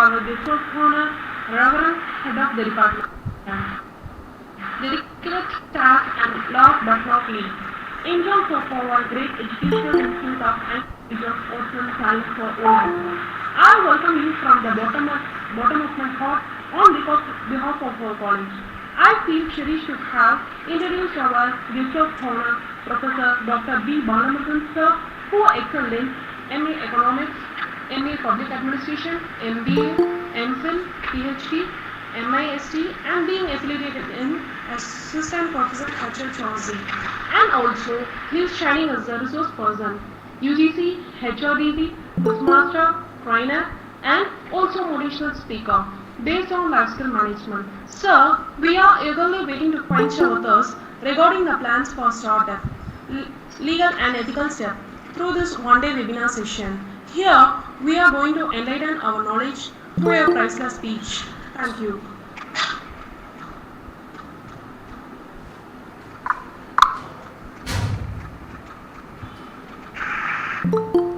our guest of honor, Reverend Head of the Department. Dedicated staff and last but not least, angels of our great educational institute of Ocean Talent for all. I welcome you from the bottom of my heart on behalf of our college. I feel cherished to have introduced our guest of honor, Professor Dr. B. Balamurugan sir, who excelled in MA Economics, MA Public Administration, MBA, MPhil, PhD, MIST, and being affiliated in Assistant Professor HHRC. And also, he is shining as a resource person, UGC, HRDC, Toastmaster, trainer, and also motivational speaker based on life skill management. Sir, we are eagerly waiting to find your thoughts regarding the plans for startup, legal and ethical step through this one-day webinar session. Here, we are going to enlighten our knowledge through a priceless speech. Thank you.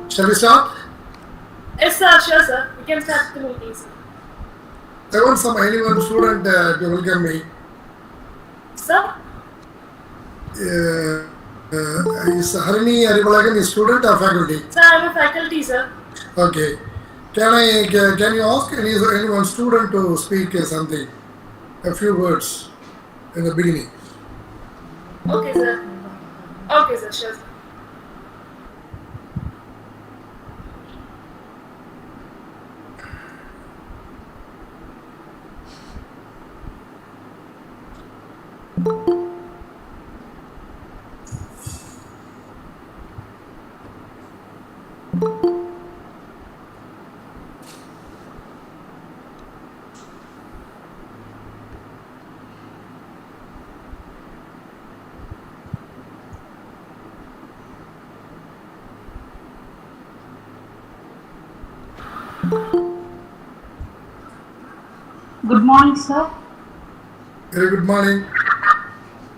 Shall we start? Yes, sir. Sure, sir. We can start the meeting, sir. I want anyone student to welcome me. Sir? Is Harini Aribalagan a student or faculty? Sir, I am a faculty, sir. Okay. Can you ask anyone student to speak something? A few words in the beginning. Okay, sir. Okay, sir. Sure, sir. Good morning, sir. Very good morning.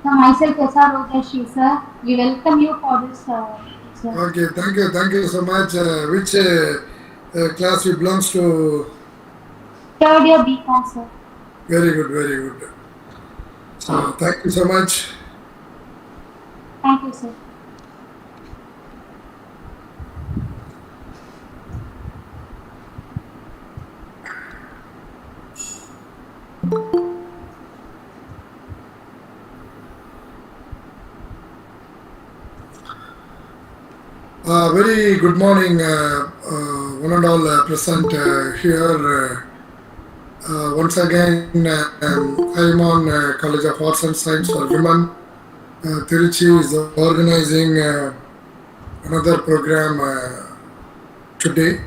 Sir, myself K.Sathanur, sir. We welcome you for this, sir. Okay, thank you so much. Which class you belongs to? Third year BCom, sir. Very good. So, thank you so much. Thank you, sir. Very good morning, one and all present here. Once again, Aiman College of Arts and Science for Women, Tiruchi is organizing another program today.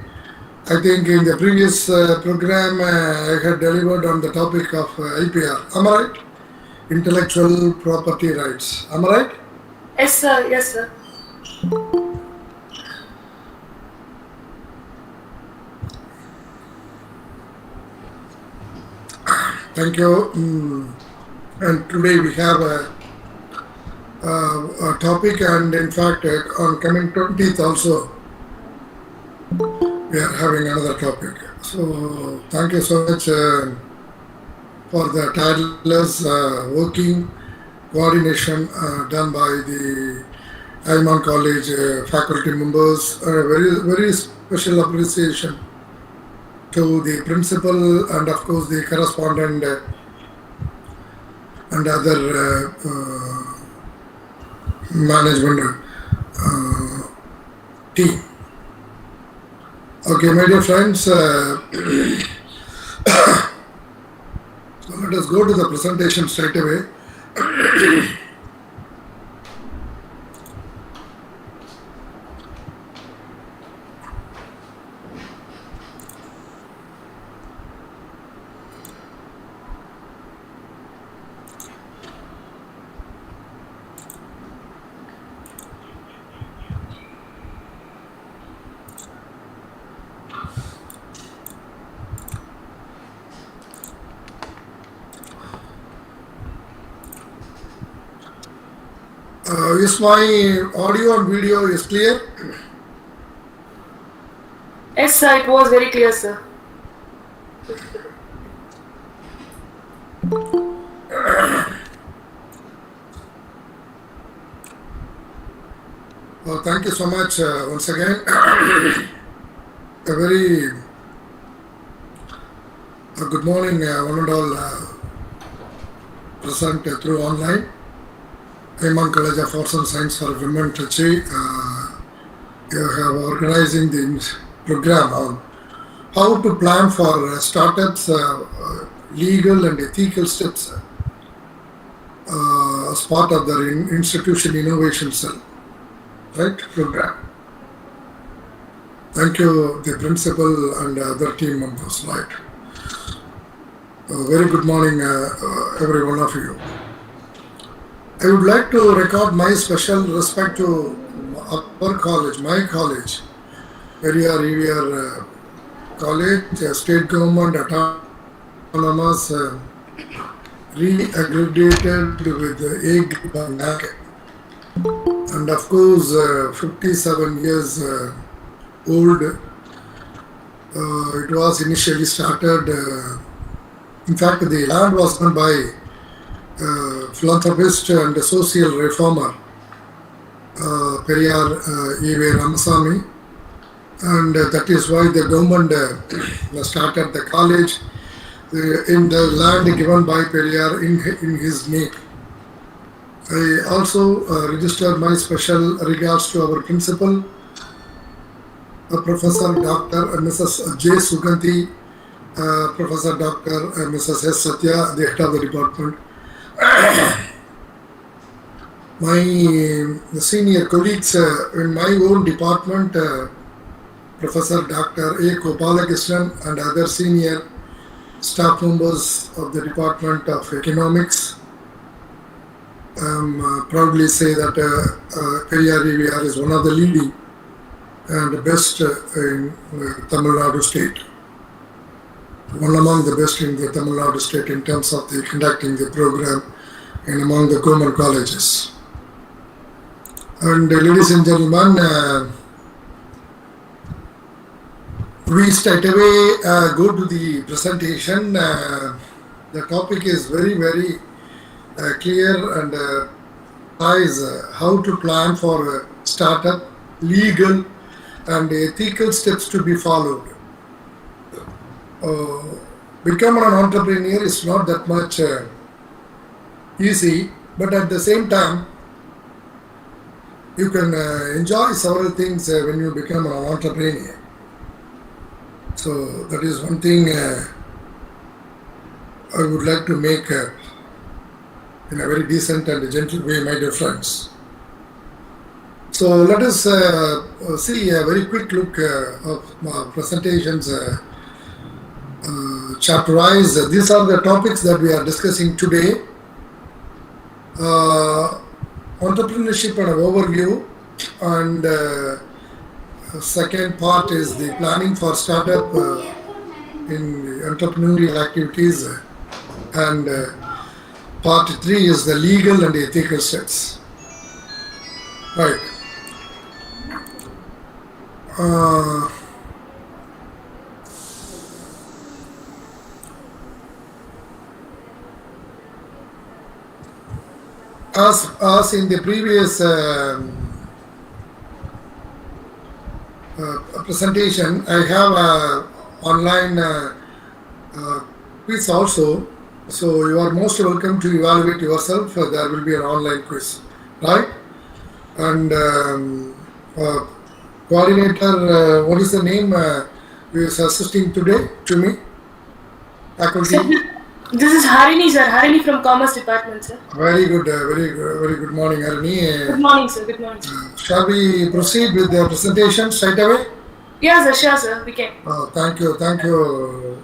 I think in the previous program I had delivered on the topic of IPR. Am I right? Intellectual Property Rights. Am I right? Yes, sir. Yes, sir. Thank you. And today we have a topic, and in fact on coming 20th also we are having another topic. So thank you so much for the tireless working coordination done by the Aiman College faculty members. Very special appreciation to the principal and of course the correspondent and other management team. Okay, my dear friends, so let us go to the presentation straight away. Is my audio and video is clear? Yes, sir. It was very clear, sir. Well, thank you so much once again. A very good morning, one and all present through online. Aiman College of Arts and Science for Women Trichy. You have organizing the program on how to plan for startups, legal and ethical steps as part of the institution innovation cell, right, program. Thank you, the principal and other team members, right. Very good morning, every one of you. I would like to record my special respect to our college, my college, Periyar EVR College, state government, autonomous, re-aggregated with A group and NAC. And of course, 57 years old. It was initially started, in fact, the land was done by philanthropist and social reformer Periyar E.V. Ramasamy, and that is why the government started the college in the land given by Periyar in his name. I also registered my special regards to our principal, Professor Dr. Mrs. J. Suganti, Professor Dr. Mrs. S. Satya, the head of the department. My senior colleagues in my own department, Professor Dr. A. Gopalakrishnan and other senior staff members of the Department of Economics. Proudly say that Periyar EVR is one of the leading and best in Tamil Nadu state. One among the best in the Tamil Nadu state in terms of the conducting the program and among the government colleges. And ladies and gentlemen, we straight away go to the presentation. The topic is very, very clear and how to plan for a startup, legal and ethical steps to be followed. Becoming an entrepreneur is not that much easy, but at the same time, you can enjoy several things when you become an entrepreneur. So that is one thing I would like to make in a very decent and gentle way, my dear friends. So let us see a very quick look of my presentations chapter-wise. These are the topics that we are discussing today. Entrepreneurship and overview, and second part is the planning for startup in entrepreneurial activities, and part 3 is the legal and ethical steps. Right. As in the previous presentation, I have a online quiz also. So you are most welcome to evaluate yourself. There will be an online quiz, right? And coordinator, what is the name who is assisting today to me? Faculty. This is Harini, sir. Harini from Commerce Department, sir. Very good, very good morning, Harini. Good morning, sir. Good morning, sir. Shall we proceed with the presentation straight away? Yeah, sir. Sure, sir. We can. Thank you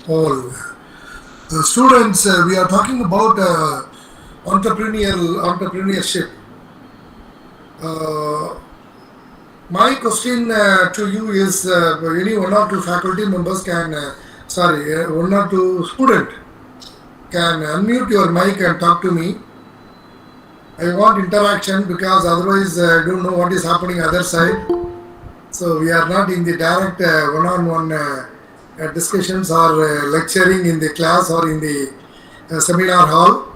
all. Students, we are talking about entrepreneurship. My question to you is, any one or two faculty members can, one or two student can unmute your mic and talk to me. I want interaction because otherwise I don't know what is happening other side. So we are not in the direct one-on-one discussions or lecturing in the class or in the seminar hall.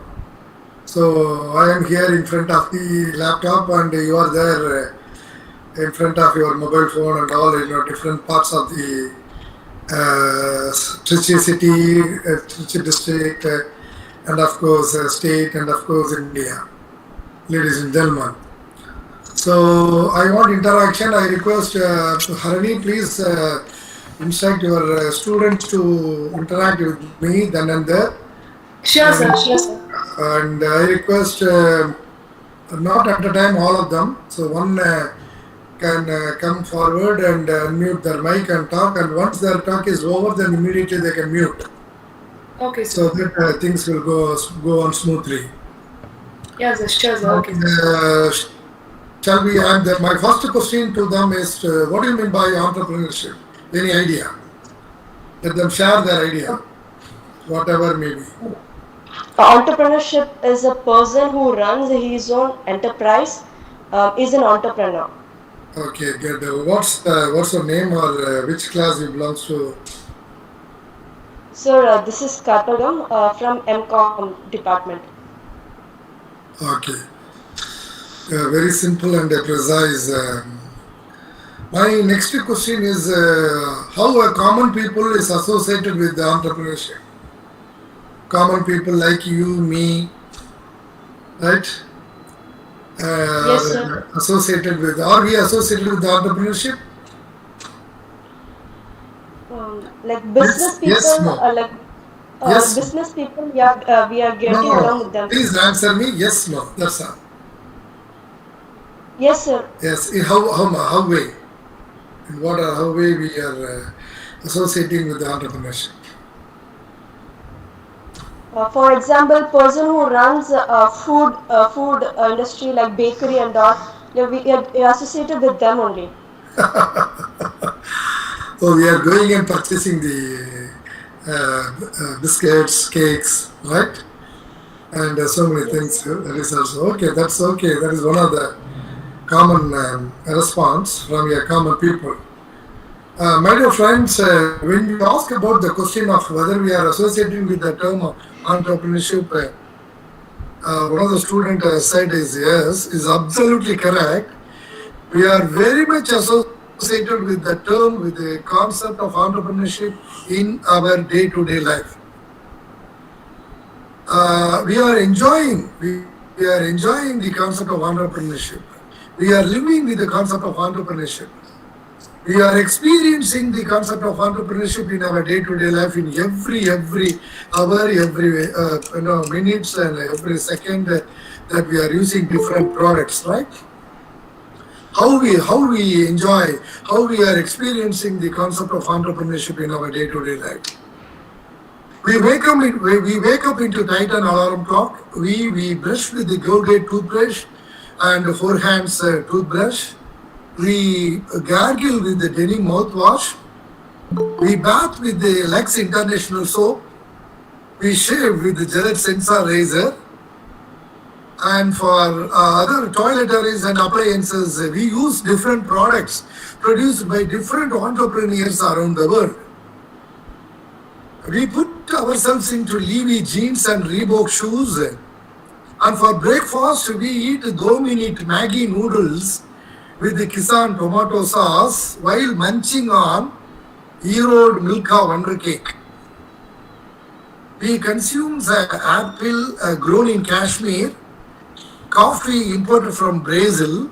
So I am here in front of the laptop and you are there in front of your mobile phone and all, different parts of the Trichy city, Trichy district, and of course state, and of course India, ladies and gentlemen. So I want interaction. I request Harini, please instruct your students to interact with me then and there. Sure, sir. Sure, sir. And I request not at a time all of them. So one can come forward and unmute their mic and talk. And once their talk is over, then immediately they can mute. Okay, sir. So that things will go on smoothly. Yeah, sir. Sure, sir. Okay. Shall we? My first question to them is, what do you mean by entrepreneurship? Any idea? Let them share their idea, whatever may be. Entrepreneurship is a person who runs his own enterprise, is an entrepreneur. Okay, good. What's your name or which class you belongs to? Sir, this is Karpagam from MCOM department. Okay. Very simple and precise. My next question is how a common people is associated with the entrepreneurship. Common people like you, me, right? Yes, sir. Are we associated with the entrepreneurship? Like business people, Yes, no. Yes. business people, yeah, we are getting along with them. Please answer me. Yes, no. That's all. Yes, sir. Yes. In how way? In how way we are associating with the entrepreneurship? For example, person who runs food industry like bakery and all, we are associated with them only. So we are going and purchasing the biscuits, cakes, right? And so many things. That is also okay. That's okay. That is one of the common response from your common people. My dear friends, when you ask about the question of whether we are associating with the term of entrepreneurship, one of the students said is absolutely correct. We are very much associated with the term, with the concept of entrepreneurship in our day-to-day life. We are enjoying the concept of entrepreneurship. We are living with the concept of entrepreneurship. We are experiencing the concept of entrepreneurship in our day-to-day life in every hour, every minutes and every second that we are using different products, right? How we enjoy, how we are experiencing the concept of entrepreneurship in our day-to-day life. We wake up into Titan alarm clock. We brush with the Colgate toothbrush and four hands toothbrush. We gargle with the denim mouthwash. We bath with the Lux International soap. We shave with the Gillette Sensor razor. And for other toiletries and appliances, we use different products produced by different entrepreneurs around the world. We put ourselves into Levi jeans and Reebok shoes. And for breakfast, we eat 2-minute Maggi noodles with the Kisan tomato sauce while munching on Erode Milka Wonder Cake. We consume apple grown in Kashmir, coffee imported from Brazil,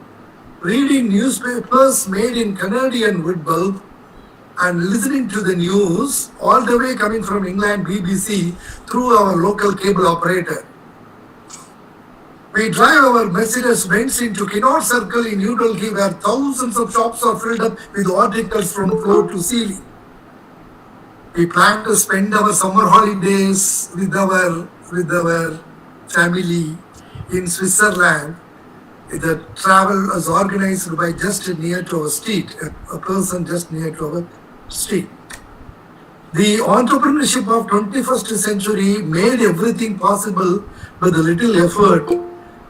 reading newspapers made in Canadian wood bulb, and listening to the news all the way coming from England BBC through our local cable operator. We drive our Mercedes-Benz into Kinnaird Circle in New Delhi, where thousands of shops are filled up with articles from floor to ceiling. We plan to spend our summer holidays with our family in Switzerland. The travel is organized by just near to our street, a person just near to our street. The entrepreneurship of 21st century made everything possible with a little effort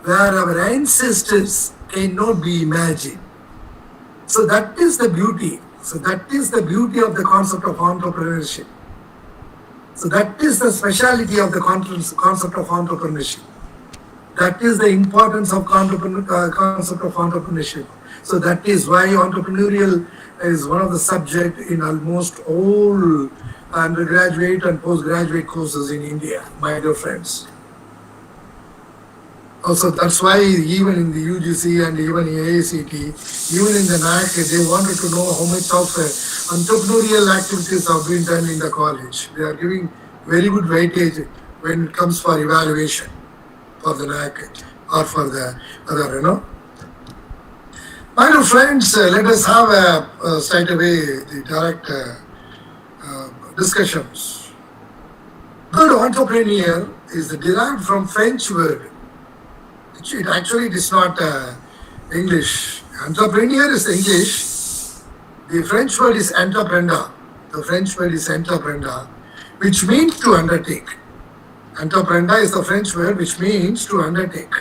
where our ancestors cannot be imagined. So that is the beauty. So that is the beauty of the concept of entrepreneurship. So that is the speciality of the concept of entrepreneurship. That is the importance of concept of entrepreneurship. So that is why entrepreneurial is one of the subject in almost all undergraduate and postgraduate courses in India, my dear friends. Also, that's why even in the UGC and even in AICT, even in the NAC, they wanted to know how much of entrepreneurial activities have been done in the college. They are giving very good weightage when it comes for evaluation for the NAC or for the other, My dear friends, let us have straight away the direct discussions. Word entrepreneur is derived from French word. It is not English. Entrepreneur is English. The French word is entrepreneur. The French word is entrepreneur, which means to undertake. Entrepreneur is the French word which means to undertake.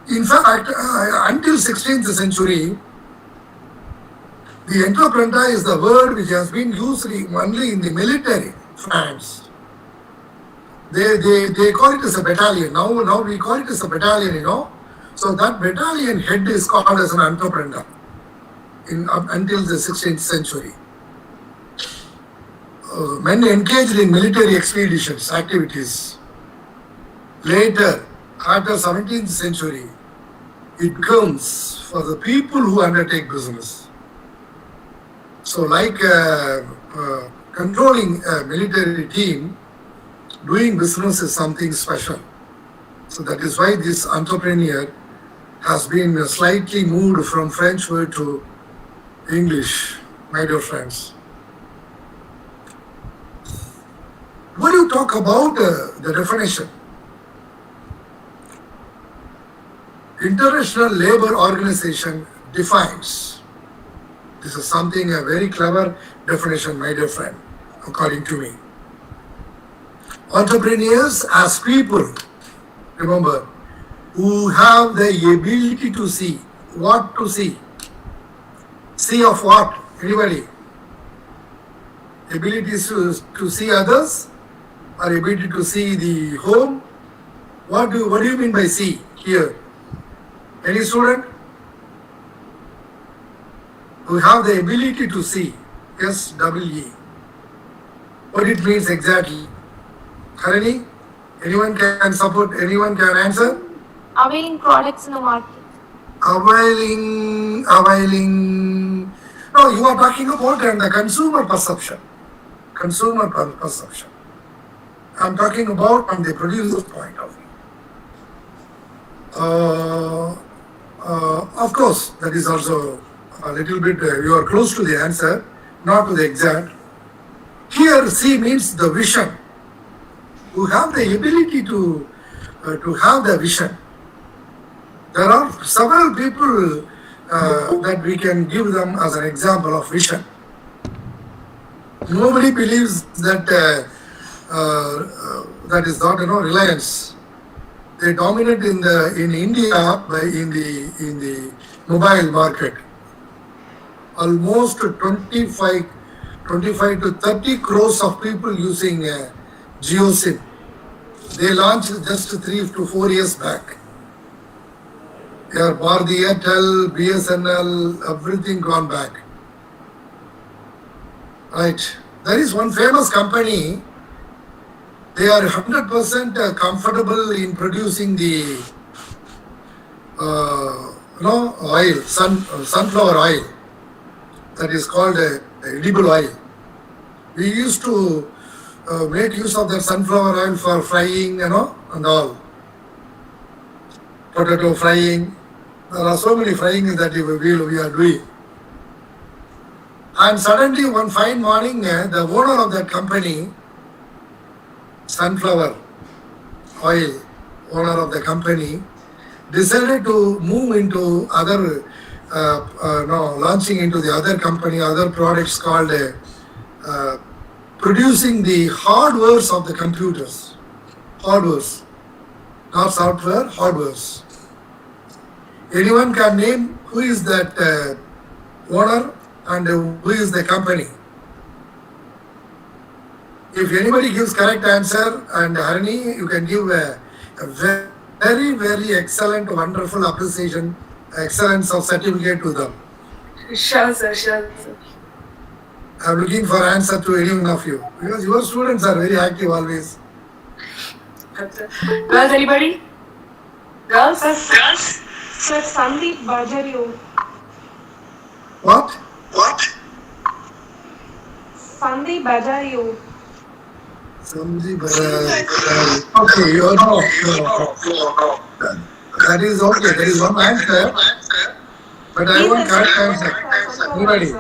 In fact, until 16th century, the entrepreneur is the word which has been used only in the military France. They call it as a battalion. Now we call it as a battalion, So that battalion head is called as an entrepreneur until the 16th century. Men engaged in military expeditions, activities. Later, after 17th century, it comes for the people who undertake business. So like controlling a military team, doing business is something special. So that is why this entrepreneur has been slightly moved from French word to English, my dear friends. When you talk about the definition, International Labour Organization defines, this is something a very clever definition, my dear friend, according to me. Entrepreneurs as people, remember, who have the ability to see. What to see? See of what? Anybody? Ability to see others, or ability to see the home? What do you mean by see here? Any student? Who have the ability to see? SWE. What it means exactly? Harini? Anyone can support, anyone can answer? Availing products in the market. Availing. No, you are talking about the consumer perception. Consumer perception. I'm talking about from the producer's point of view. Of course, that is also a little bit, you are close to the answer, not to the exact. Here, see means the vision. Who have the ability to have the vision. There are several people that we can give them as an example of vision. Nobody believes that that is not Reliance. They dominate in India in the mobile market. Almost 25 to 30 crores of people using Jio SIM. They launched just 3 to 4 years back. Bharti Airtel, BSNL, everything gone back. Right. There is one famous company. They are 100% comfortable in producing the oil, sunflower oil. That is called edible oil. We used to make use of that sunflower oil for frying, and all. Potato frying. There are so many frying that we are doing. And suddenly one fine morning, the owner of that company, sunflower oil owner of the company, decided to move into other, launching into the other company, other products called producing the hardwares of the computers. Hardwares, not software, hardwares. Anyone can name who is that owner and who is the company. If anybody gives correct answer, and Harini, you can give a very, very excellent, wonderful appreciation, excellence of certificate to them. Sure, sir. I'm looking for answer to any one of you because your students are very active always. Girls, anybody? Girls? Sir, Sandeep Bajaru. What? Sandeep Bajaru. Okay, you know. That is okay. There is one answer, but I want correct answer. Nobody.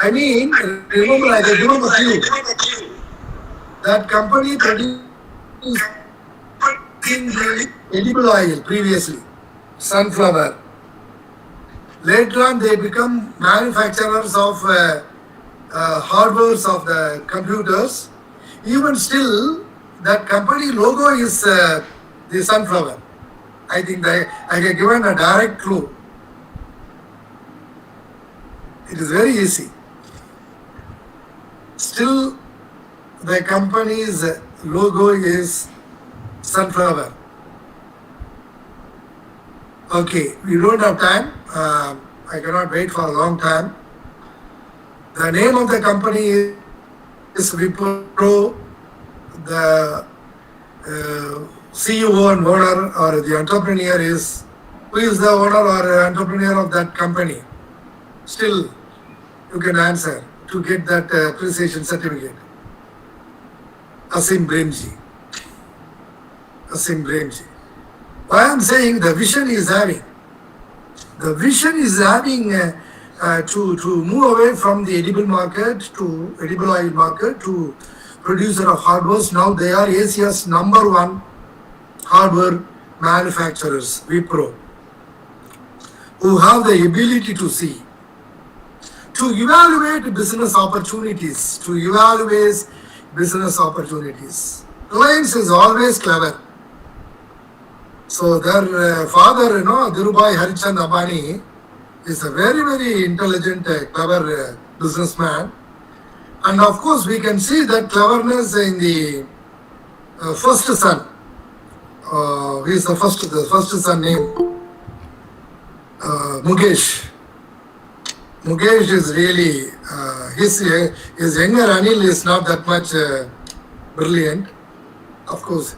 I mean, remember I have given a few. That company producing the edible oil previously, sunflower. Later on, they become manufacturers of hardware of the computers. Even still, that company logo is the sunflower. I think I have given a direct clue. It is very easy. Still, the company's logo is sunflower. Okay, we don't have time. I cannot wait for a long time. The name of the company is Wipro. The CEO and owner or the entrepreneur is, who is the owner or entrepreneur of that company? Still, you can answer to get that appreciation certificate. Asim Premji. Why I am saying the vision is having. The vision is having to move away from the edible market to edible oil market to producer of hardware. Now they are Asia's #1 hardware manufacturers, Wipro, who have the ability to see, to evaluate business opportunities, Reliance is always clever. So their father, Dhirubhai Harichand Ambani, is a very, very intelligent, clever businessman. And of course, we can see that cleverness in the first son. Who is the first son name? Mukesh. Mukesh is really, his younger Anil is not that much brilliant. Of course,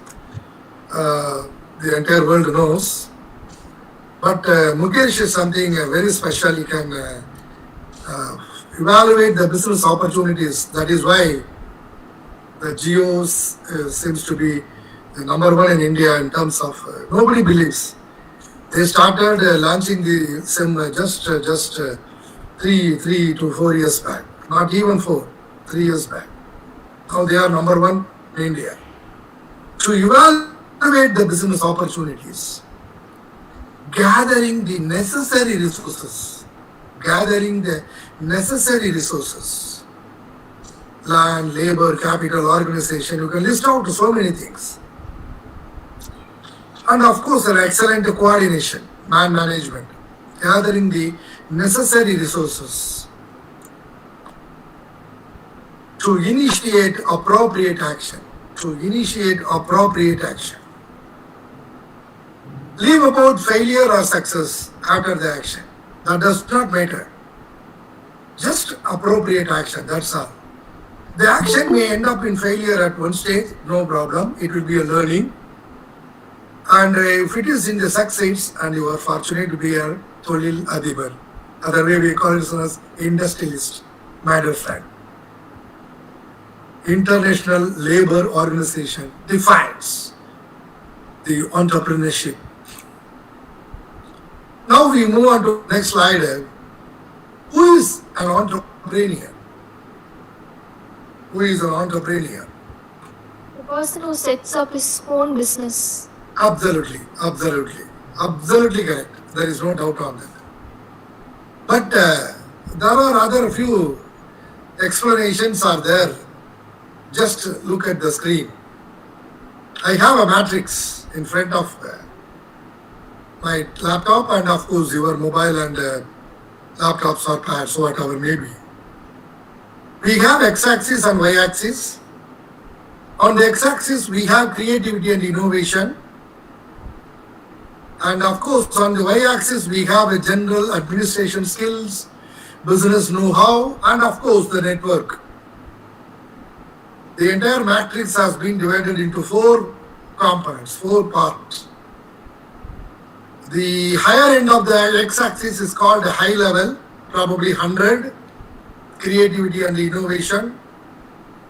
the entire world knows. But Mukesh is something very special. He can evaluate the business opportunities. That is why the Geos seems to be the #1 in India in terms of, nobody believes. They started launching the SIM just 3 to 4 years back. Not even 4, 3 years back. Now they are #1 in India. To evaluate the business opportunities, gathering the necessary resources, land, labor, capital, organization, you can list out so many things. And of course, an excellent coordination, man management, gathering the necessary resources to initiate appropriate action. Leave about failure or success after the action. That does not matter. Just appropriate action, that's all. The action may end up in failure at one stage, no problem. It will be a learning. And if it is in the success and you are fortunate to be a Tolil Adibar, other way we call it as industrialist, my dear friend. International Labour Organization defines the entrepreneurship. Now we move on to the next slide. Who is an entrepreneur? The person who sets up his own business. Absolutely correct. There is no doubt on that. But there are other few explanations are there. Just look at the screen. I have a matrix in front of my laptop and of course your mobile and laptops or pads, whatever maybe. We have x-axis and y-axis. On the x-axis, we have creativity and innovation. And of course, on the y-axis, we have a general administration skills, business know-how, and of course, the network. The entire matrix has been divided into 4 components, 4 parts. The higher end of the x-axis is called a high level, probably 100, creativity and innovation.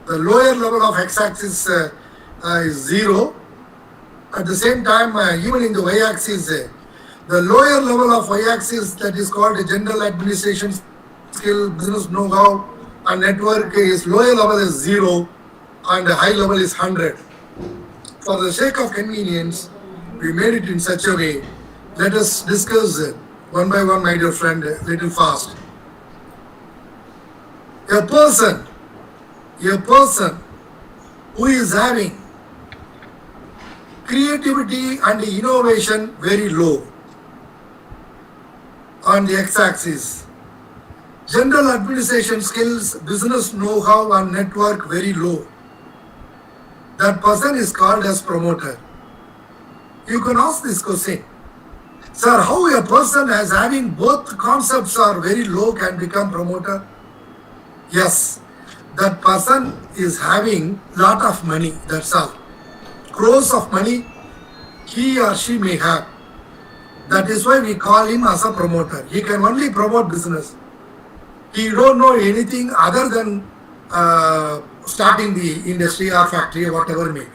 The lower level of x-axis is 0. At the same time, even in the y-axis, the lower level of y-axis that is called a general administration skill, business know-how, and network is lower level is 0 and the high level is 100. For the sake of convenience, we made it in such a way. Let us discuss one by one, my dear friend, a little fast. A person who is having creativity and innovation very low on the x-axis, general administration skills, business know-how and network very low, that person is called as promoter. You can ask this question, sir, how a person as having both concepts are very low can become promoter? Yes, that person is having lot of money, that's all. Crores of money he or she may have. That is why we call him as a promoter. He can only promote business. He don't know anything other than starting the industry or factory or whatever may be.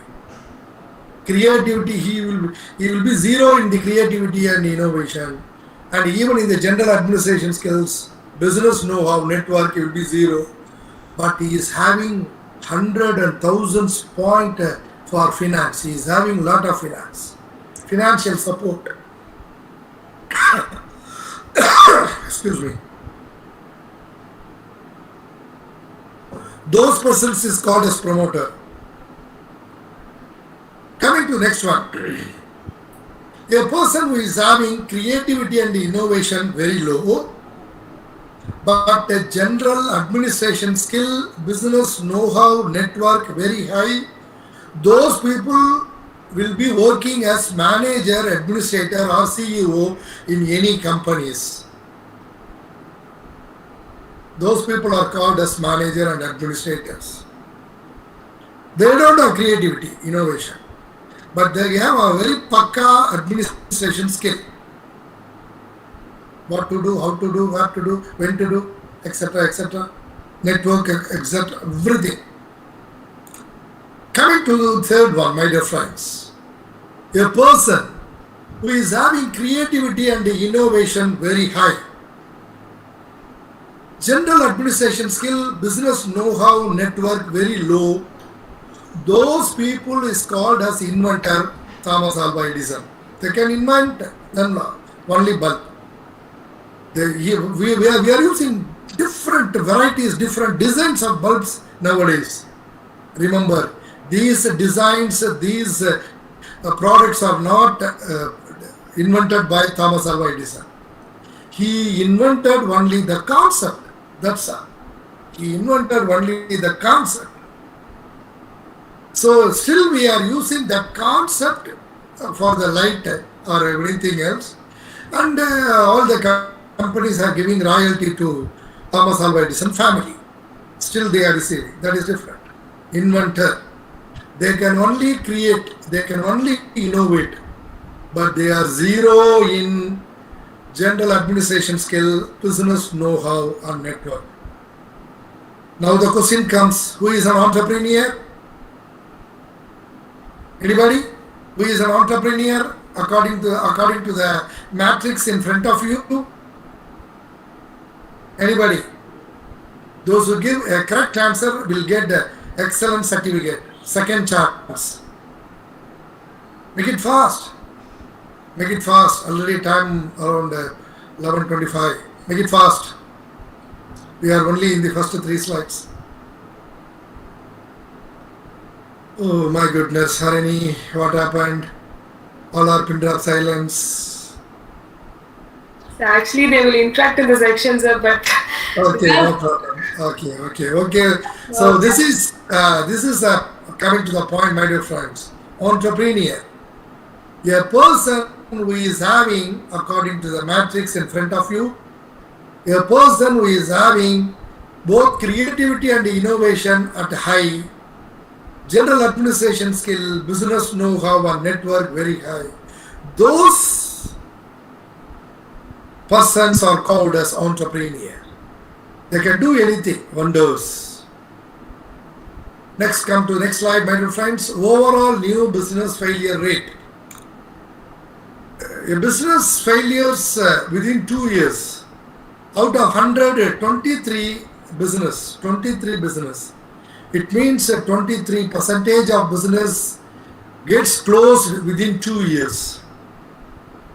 Creativity, he will be 0 in the creativity and innovation, and even in the general administration skills, business know-how, network, he will be 0. But he is having 100 and thousands point for finance. He is having lot of finance, financial support. Excuse me. Those persons is called as promoter. Coming to next one. A person who is having creativity and innovation very low, but a general administration skill, business know-how, network very high, those people will be working as manager, administrator or CEO in any companies. Those people are called as manager and administrators. They don't have creativity, innovation, but they have a very pakka administration skill. What to do, how to do, what to do, when to do, etc., network, etc., everything. Coming to the third one, my dear friends. A person who is having creativity and innovation very high, general administration skill, business know-how, network very low, those people is called as inventor, Thomas Alva Edison. They can invent then only bulb. We are using different varieties, different designs of bulbs nowadays. Remember, these designs, these products are not invented by Thomas Alva Edison. He invented only the concept. That's all. He invented only the concept. So still we are using that concept for the light or everything else, and all the companies are giving royalty to Thomas Alva Edison family. Still they are receiving. That is different. Inventor. They can only create, they can only innovate, but they are 0 in general administration skill, business know-how and network. Now the question comes, who is an entrepreneur? Anybody? Who is an entrepreneur according to the matrix in front of you? Anybody? Those who give a correct answer will get the excellent certificate, second chance. Make it fast. Make it fast. Already time around 11:25. Make it fast. We are only in the first 3 slides. Oh my goodness, Harini, what happened? All our pin drop silence. Actually, they will interact in the sections, but Okay, no problem. Okay. So this is coming to the point, my dear friends. Entrepreneur, a person who is having, according to the matrix in front of you, a person who is having both creativity and innovation at high, general administration skill, business know-how, and network very high. Those persons are called as entrepreneur. They can do anything, wonders. Next, come to next slide, my dear friends. Overall new business failure rate. A business failures within 2 years. Out of 100, 23 business. It means 23% of business gets closed within 2 years.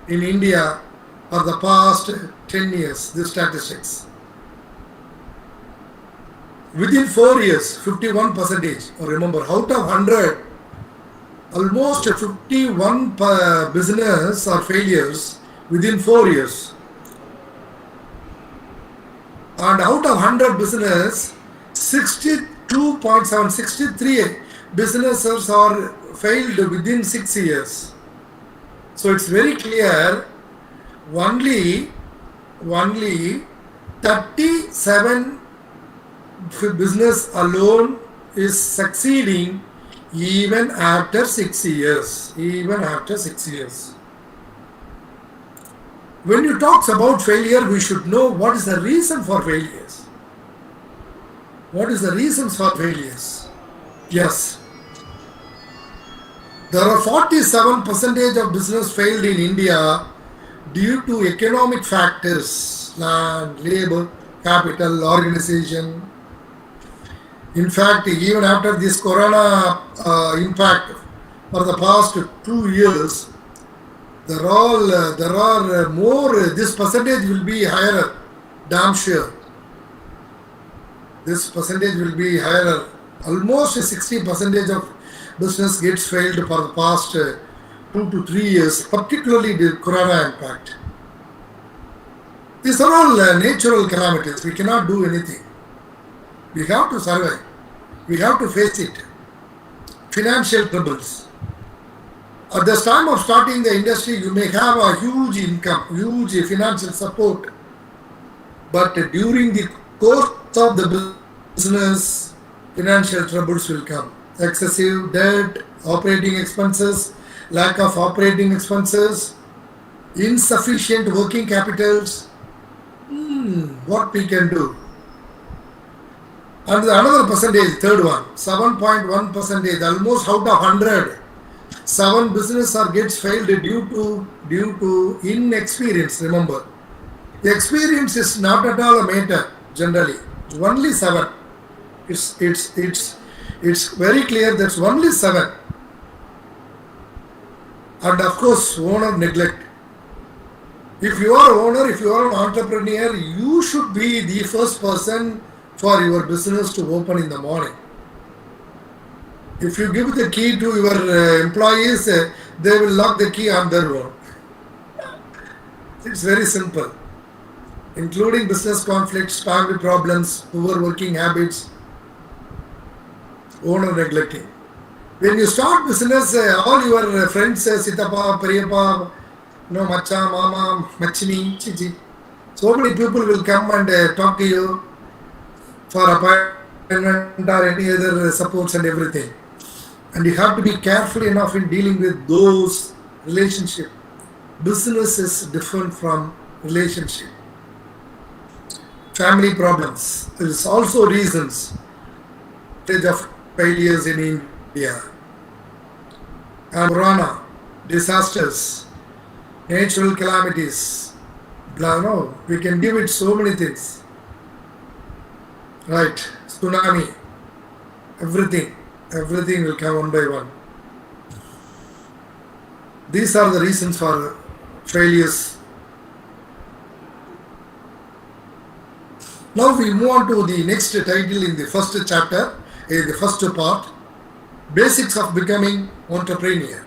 In India, for the past 10 years, this statistics. Within 4 years, 51%. Remember, out of 100, almost 51 business are failures within 4 years. And out of 100 business, 63 businesses are failed within 6 years. So it's very clear, only 37 business alone is succeeding even after 6 years. When you talk about failure, we should know what is the reason for failures. What is the reasons for failures? Yes. There are 47% of business failed in India due to economic factors, land, labor, capital, organization. In fact, even after this corona impact for the past 2 years, there are more. This percentage will be higher, damn sure. This percentage will be higher. Almost 60% of business gets failed for the past 2 to 3 years, particularly the corona impact. These are all natural calamities. We cannot do anything. We have to survive. We have to face it. Financial troubles. At the time of starting the industry, you may have a huge income, huge financial support. But during the course of the business, financial troubles will come. Excessive debt, operating expenses, lack of operating expenses, insufficient working capitals. What we can do? And another percentage, third one, 7.1%, almost out of 100. 7 business gets failed due to inexperience. Remember, the experience is not at all a matter generally. Only 7. It's very clear that's only 7. And of course, owner neglect. If you are an owner, if you are an entrepreneur, you should be the first person for your business to open in the morning. If you give the key to your employees, they will lock the key on their own. It's very simple. Including business conflicts, family problems, poor working habits, owner neglecting. When you start business, all your friends, Sitapa, Periyappa, Macha, Mama, Machini, Chichi. So many people will come and talk to you for appointment or any other supports and everything. And you have to be careful enough in dealing with those relationships. Business is different from relationship. Family problems. There is also reasons of failures in India. And corona, disasters, natural calamities. We can give it so many things. Right, tsunami, everything will come one by one. These are the reasons for failures. Now we move on to the next title in the first chapter, the first part, Basics of Becoming Entrepreneur.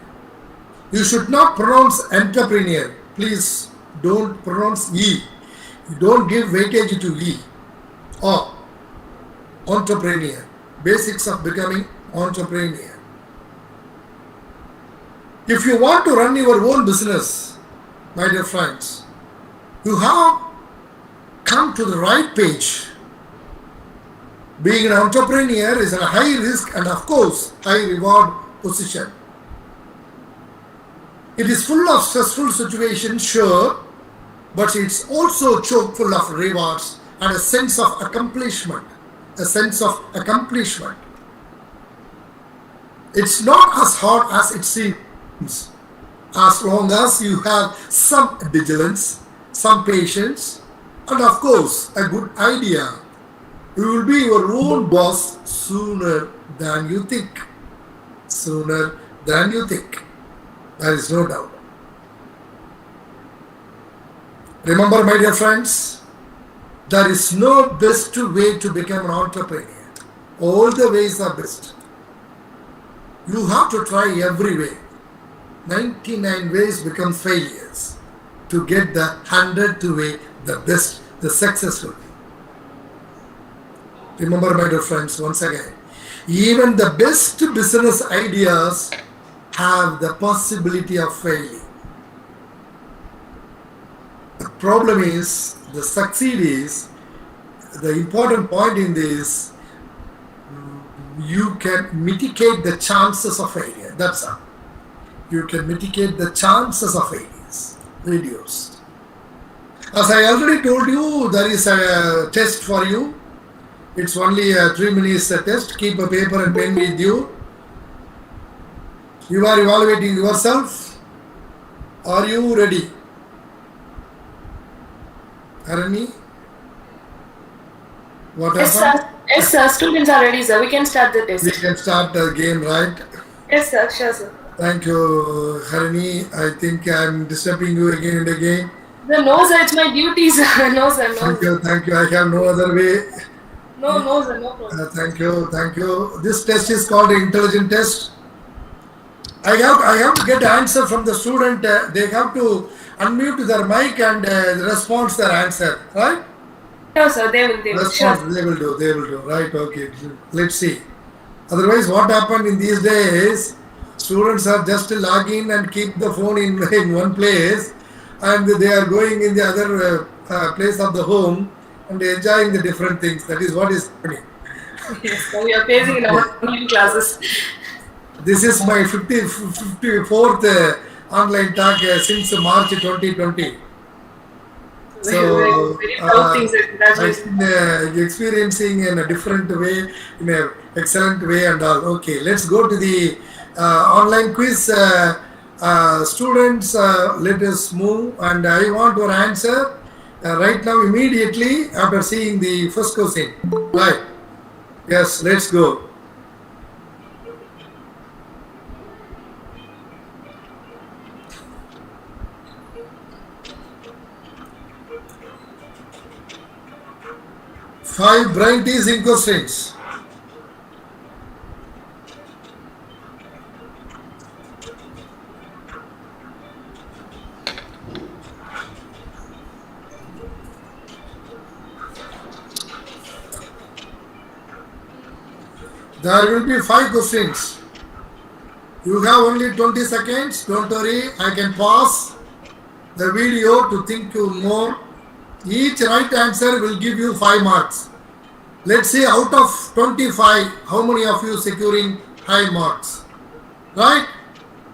You should not pronounce entrepreneur. Please Don't pronounce E. Don't give weightage to E. Or entrepreneur. Basics of becoming entrepreneur. If you want to run your own business, my dear friends, you have come to the right page. Being an entrepreneur is a high risk and of course high reward position. It is full of stressful situations, sure, but it's also chock full of rewards and a sense of accomplishment. A sense of accomplishment. It's not as hard as it seems. As long as you have some vigilance, some patience, and of course a good idea, you will be your own boss sooner than you think. Sooner than you think. There is no doubt. Remember, my dear friends, there is no best way to become an entrepreneur. All the ways are best. You have to try every way. 99 ways become failures to get the 100th way, the best, the successful. Remember, my dear friends, once again, even the best business ideas have the possibility of failing. The problem is, the succeed is, the important point in this, you can mitigate the chances of failure. That's all. You can mitigate the chances of failures. Reduce. As I already told you, there is a test for you. It's only a 3 minutes test. Keep a paper and pen with you. You are evaluating yourself. Are you ready? Arani? What Yes, happened? sir. Yes, sir. Students are ready, sir. We can start the We test. can start the game, right? Yes, sir. Sure, sir. Thank you, Harini. I think I'm disturbing you again and again. Sir, no, sir. It's my duty, sir. No, sir. No. Thank you, thank you. I have no other way. No, sir. No problem. Thank you, thank you. This test is called the intelligent test. I have to get answer from the student. They have to unmute their mic and respond their answer, right? No, sir. They will. Sure. Response, they will do, right? Okay, let's see. Otherwise, what happened in these days? Students are just logging and keep the phone in one place, and they are going in the other place of the home and enjoying the different things. That is what is happening. Yes, sir. We are facing in our online classes. This is my 54th online talk since March 2020. So, Very proud things, sir. Congratulations. I've been experiencing in a different way, in an excellent way and all. Okay, let's go to the online quiz. Students, let us move, and I want your answer right now immediately after seeing the first question. Right. Yes, let's go. Five brain teasing questions. There will be 5 questions. You have only 20 seconds. Don't worry, I can pause the video to think you more. Each right answer will give you 5 marks. Let's see, out of 25, how many of you securing high marks? Right?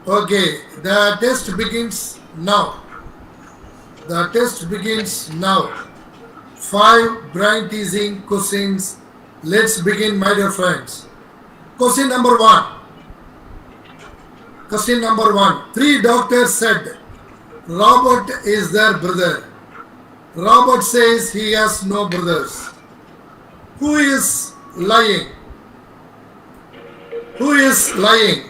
Okay, the test begins now. The test begins now. 5 brain teasing questions. Let's begin, my dear friends. Question number 1. Question number 1. 3 doctors said Robert is their brother. Robert says he has no brothers. Who is lying? Who is lying?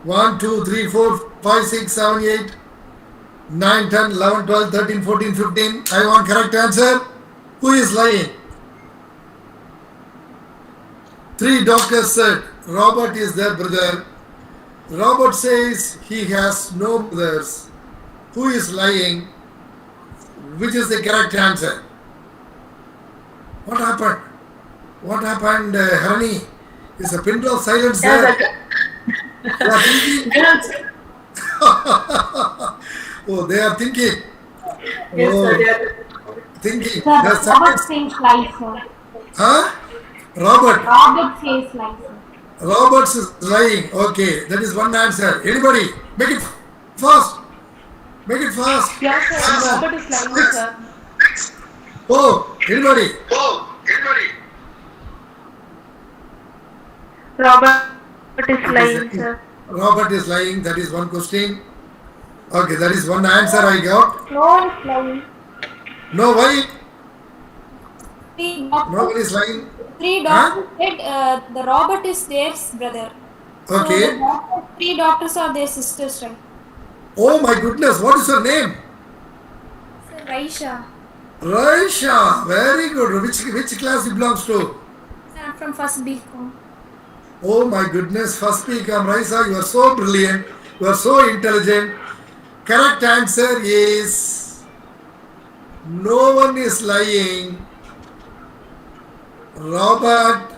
1, 2, 3, 4, 5, 6, 7, 8, 9, 10, 11, 12, 13, 14, 15. I want correct answer. Who is lying? 3 doctors said Robert is their brother. Robert says he has no brothers. Who is lying? Which is the correct answer? What happened? What happened, Harani? It's a pin drop silence Yes, there. sir. You are thinking? Girls. Oh, they are thinking. Yes, sir. Oh, They are. thinking. Sir, The Robert silence. says lies, sir. Huh? Robert. Robert says lies, sir. Roberts is lying. Okay, that is one answer. Anybody? Make it fast. Make it fast. Yes, sir. Robert is lying, sir. Oh, anybody? Robert is lying, sir. Robert is lying. That is one question. Okay, that is one answer I got. No one is lying. No, why? Three Nobody is lying. doctors said the Robert is their brother. So Okay. the three doctors are their sisters, right? Oh my goodness, what is your name? Sir, Raisha. Raisha. Very good. Which class it belongs to? Sir, I'm from first BCom. Oh my goodness, first become Raisa, you are so brilliant, you are so intelligent. Correct answer is no one is lying. Robert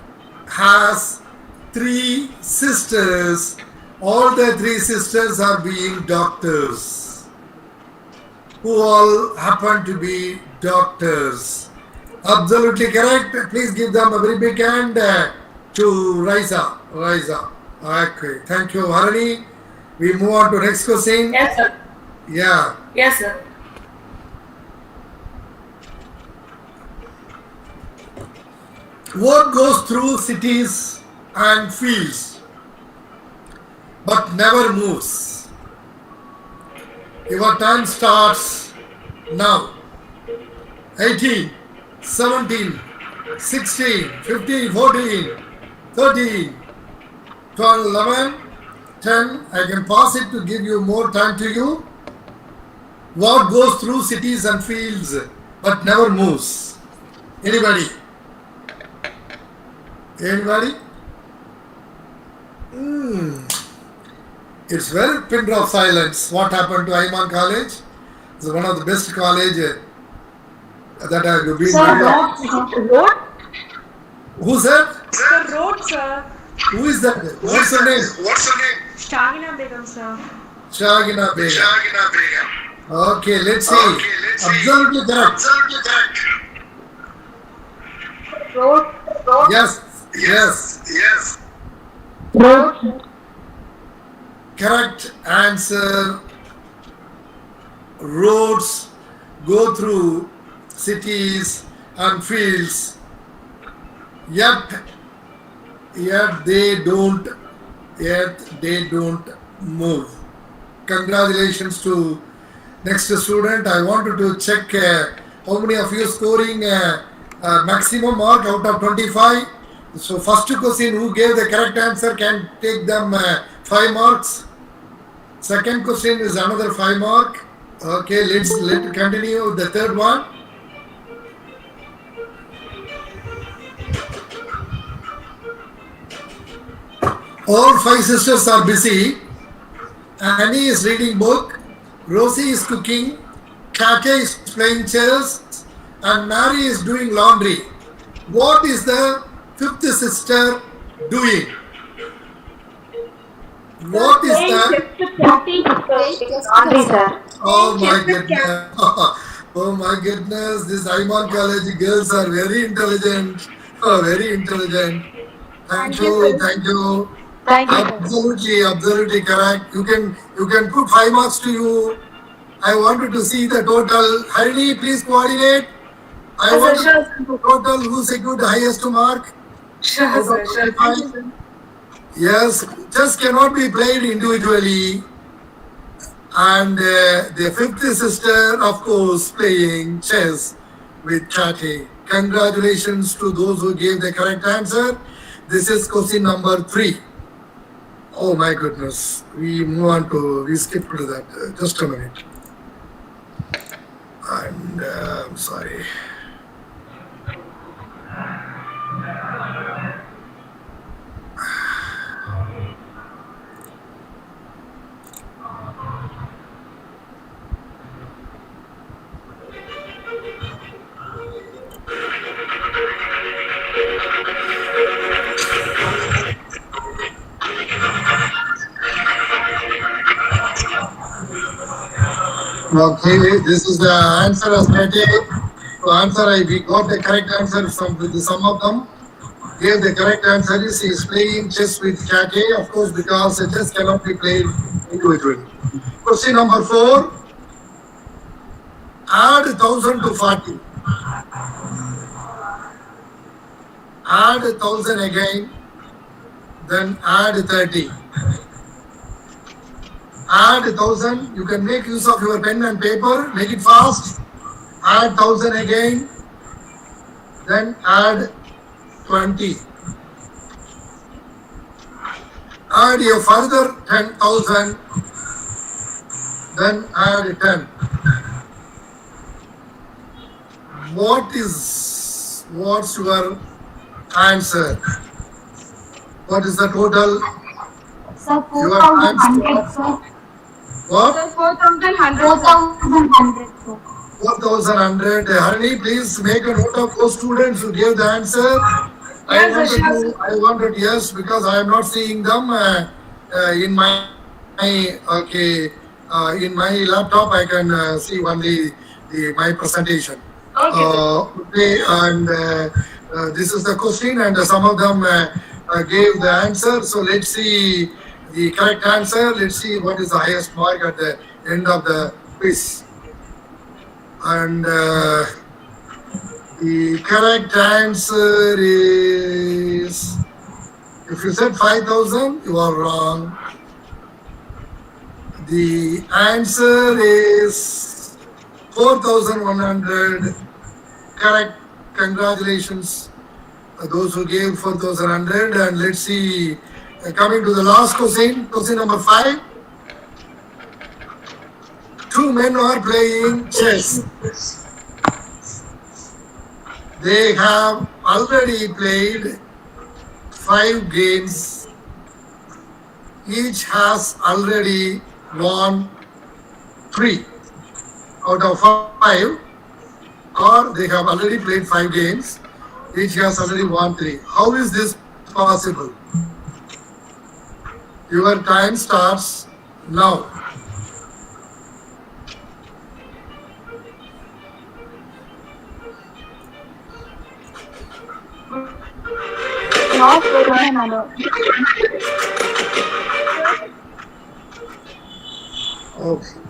has 3 sisters. All the 3 sisters are being doctors, who all happen to be doctors. Absolutely correct. Please give them a very big hand to Raisa. Okay. Thank you, Harani. We move on to next question. Yes, sir. Yeah. Yes, sir. What goes through cities and fields but never moves? Your time starts now. 18, 17, 16, 15, 14, 13, 12, 11, 10. I can pause it to give you more time to you. What goes through cities and fields but never moves? Anybody? Anybody? It's very pin drop silence. What happened to Aiman College? It's one of the best college that I have been. Sir, Road? Who said? Sir, road, sir. Who is that? What's her name? Shagina Begum, sir. Shagina Begum. Okay, let's see. Absolutely correct. road. Yes. Road. Correct answer. Roads go through cities and fields, yet they don't move. Congratulations to next student. I wanted to check how many of you scoring maximum mark out of 25. So first question who gave the correct answer can take them 5 marks. Second question is another 5 mark. Okay, let's continue with the third one. All 5 sisters are busy. Annie is reading book, Rosie is cooking, Kate is playing chess, and Mary is doing laundry. What is the 5th sister doing? What is the... Laundry, sir. Oh my goodness. Oh my goodness. These Aiman College girls are very intelligent. Very intelligent. Thank you. Thank you. Absolutely correct. You can put 5 marks to you. I wanted to see the total. Harini, please coordinate. I want to see the total who secured the highest mark. Sure, sir. Sure. Thank you, sir. Yes, chess cannot be played individually. And the 5th sister, of course, playing chess with Kate. Congratulations to those who gave the correct answer. This is question number 3. Oh my goodness. We skip to that. Just a minute. And I'm sorry. Okay, this is the answer of 30. To answer, we got the correct answer from with some of them. Here the correct answer is playing chess with cat A, of course, because chess cannot be played individually. Question number 4. Add 1000 to 40. Add 1000 again, then add 30. Add 1000. You can make use of your pen and paper. Make it fast. Add 1000 again, then add 20. Add a further 10,000, then add 10. What's your answer? What is the total? Sir, Your 4,100, sir. What? 4,100, sir. 4,100. Harini, please make a note of those students who gave the answer. I wanted yes, because I am not seeing them in my in my laptop. I can see only my presentation. Okay, and this is the question, and some of them gave the answer. So let's see the correct answer. Let's see what is the highest mark at the end of the quiz. And the correct answer is, if you said 5,000, you are wrong. The answer is 4,100. Correct. Congratulations, those who gave 4,100. And let's see, coming to the last question, question number 5. Two men are playing chess. They have already played 5 games. Each has already won 3 out of 5, or they have already played 5 games. Each has already won 3. How is this possible? Your time starts now. Not with one another. Okay.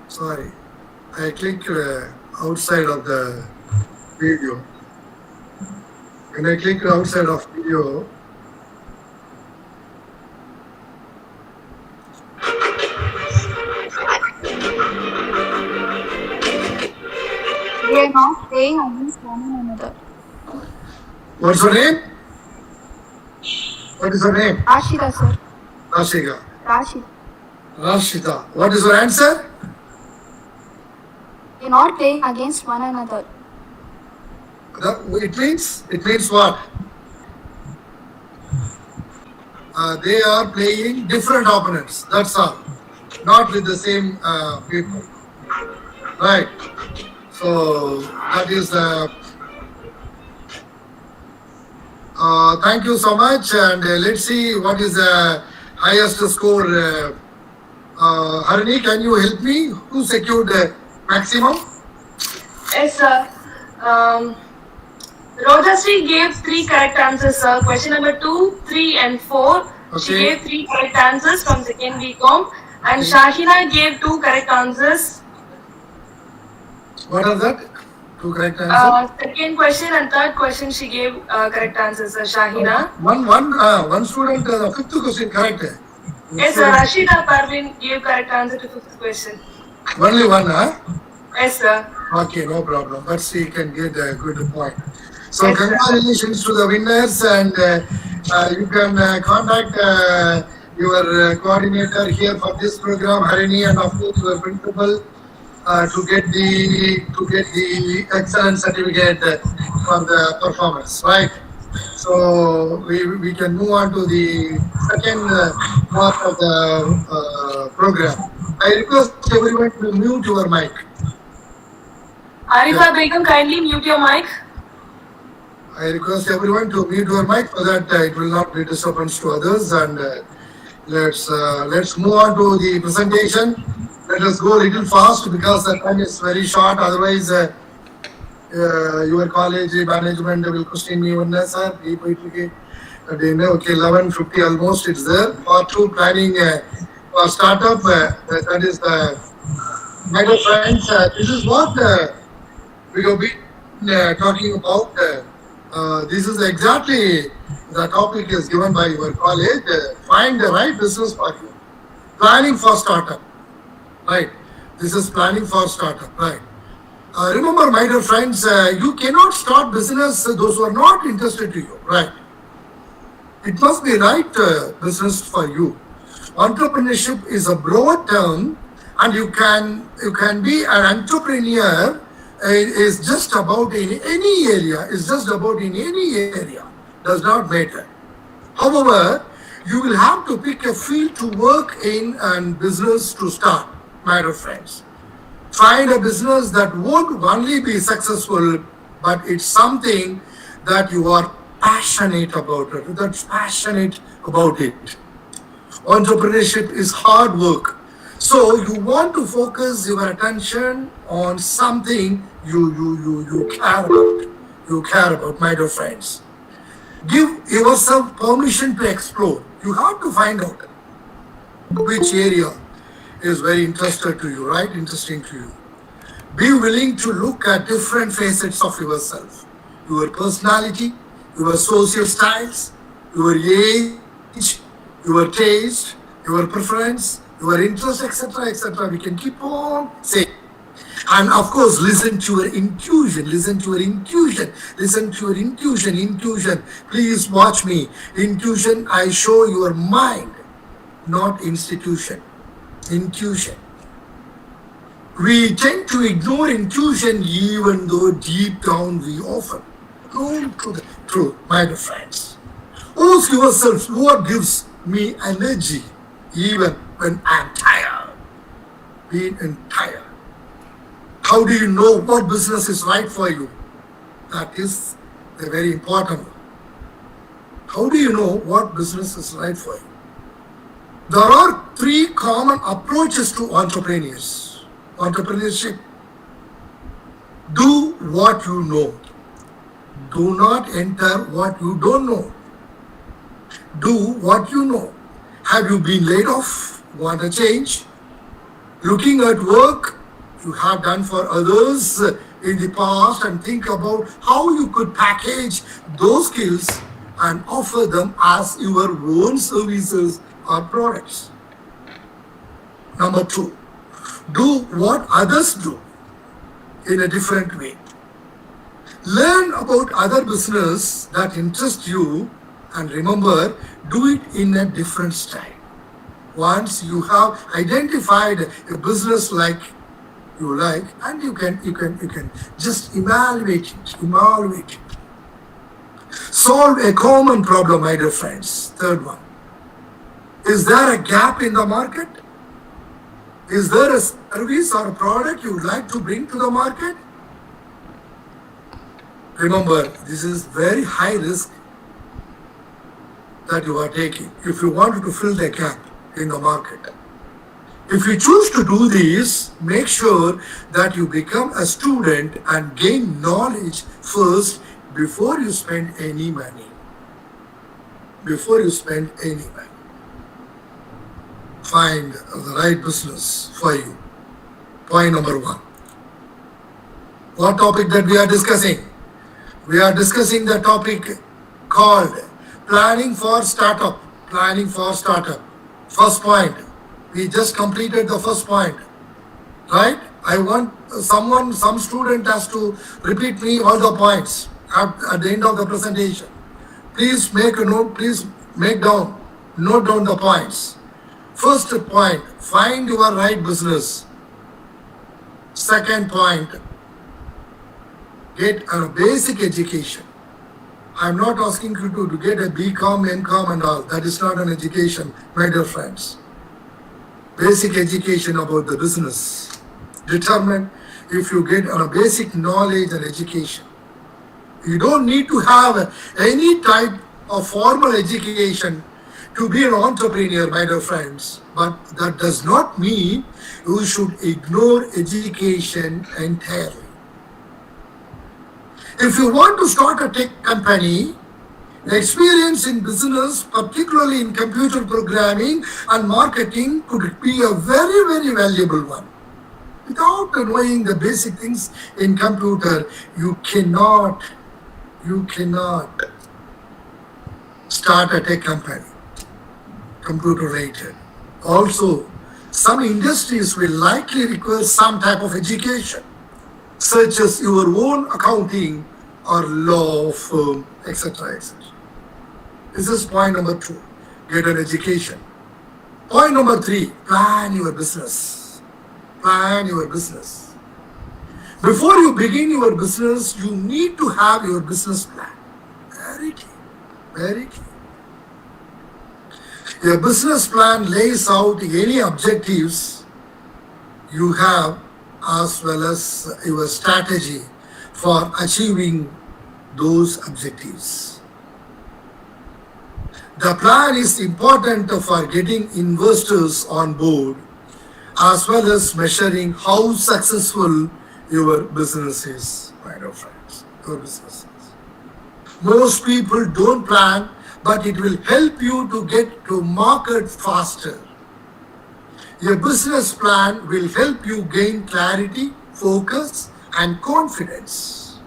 Sorry, I clicked outside of the video. When I clicked outside of video, They are not playing against one another. what's your name? What is your name? Rashida, sir. Rashida. Rashida. What is your answer? They are not playing against one another. It means what? They are playing different opponents. That's all. Not with the same people. Right. So that is the. Thank you so much, and let's see what is the highest score. Harini, can you help me? Who secured maximum? Yes, sir. Rojashree gave 3 correct answers, sir. Question number 2, 3, and 4. She Okay. gave 3 correct answers from second BCom. And Shahina gave 2 correct answers. What are that? 2 correct answers. Second question and third question she gave correct answers, sir. Shahina. One student, the 5th question correct. Yes, sir. Rashida Parvin gave correct answer to 5th question. Only one, huh? Yes, sir. Okay, no problem. But she can get a good point. So Yes, sir. congratulations to the winners, and you can contact your coordinator here for this program, Harini, and of course your principal to get the excellence certificate for the performance, right? So we can move on to the second part of the program. I request everyone to mute your mic. Arifa Begum, kindly mute your mic. I request everyone to mute your mic so that it will not be disturbance to others, and Let's move on to the presentation. Let us go a little fast because the time is very short. Otherwise, your college management will question me one sir. Okay, 11:50 almost. It's there. Part two planning for startup. That is the my dear friends. This is what we have been talking about. This is exactly the topic is given by your college. Find the right business for you. Planning for startup. Right. This is planning for startup. Right. Remember, my dear friends, you cannot start business those who are not interested to you. Right. It must be right business for you. Entrepreneurship is a broad term, and you can be an entrepreneur. It is just about in any area. It's just about in any area. Does not matter. However, you will have to pick a field to work in and business to start, my dear friends. Find a business that won't only be successful, but it's something that you are passionate about it. That's passionate about it. Entrepreneurship is hard work. So you want to focus your attention on something you care about. You care about, my dear friends. Give yourself permission to explore. You have to find out which area is very interesting to you, right? Interesting to you. Be willing to look at different facets of yourself. Your personality, your social styles, your age, your taste, your preference, your interest, etc., etc. We can keep on saying. And of course, listen to your intuition. Listen to your intuition. Listen to your intuition. Intuition. Please watch me. Intuition, I show your mind, not institution. Intuition. We tend to ignore intuition even though deep down we often know to the truth, my dear friends. Ask yourself what gives me energy even when I'm tired. Being tired. How do you know what business is right for you? That is the very important one. How do you know what business is right for you? There are three common approaches to entrepreneurship. Do what you know. Do not enter what you don't know. Do what you know. Have you been laid off? Want a change? Looking at work you have done for others in the past and think about how you could package those skills and offer them as your own services or products. Number two, do what others do in a different way. Learn about other business that interest you and remember, do it in a different style. Once you have identified a business like you like, and you can just evaluate it. Solve a common problem, my dear friends. Third one. Is there a gap in the market? Is there a service or a product you would like to bring to the market? Remember, this is very high risk that you are taking if you want to fill the gap in the market. If you choose to do this, make sure that you become a student and gain knowledge first before you spend any money. Before you spend any money. Find the right business for you. Point number one. What topic that we are discussing? We are discussing the topic called planning for startup. Planning for startup. First point. We just completed the first point, right? I want some student has to repeat me all the points at the end of the presentation. Please make a note, note down the points. First point, find your right business. Second point, get a basic education. I'm not asking you to get a BCom, MCom and all. That is not an education, my dear friends. Basic education about the business. Determine if you get a basic knowledge and education. You don't need to have any type of formal education to be an entrepreneur, my dear friends, but that does not mean you should ignore education entirely. If you want to start a tech company, experience in business, particularly in computer programming and marketing, could be a very, very valuable one. Without knowing the basic things in computer, you cannot start a tech company, computer related. Also, some industries will likely require some type of education, such as your own accounting or law firm, etc., etc. This is point number 2, get an education. Point number 3, plan your business. Plan your business. Before you begin your business, you need to have your business plan. Very key, very key. Your business plan lays out any objectives you have as well as your strategy for achieving those objectives. The plan is important for getting investors on board as well as measuring how successful your business is, my dear friends, your business is. Most people don't plan, but it will help you to get to market faster. Your business plan will help you gain clarity, focus, and confidence.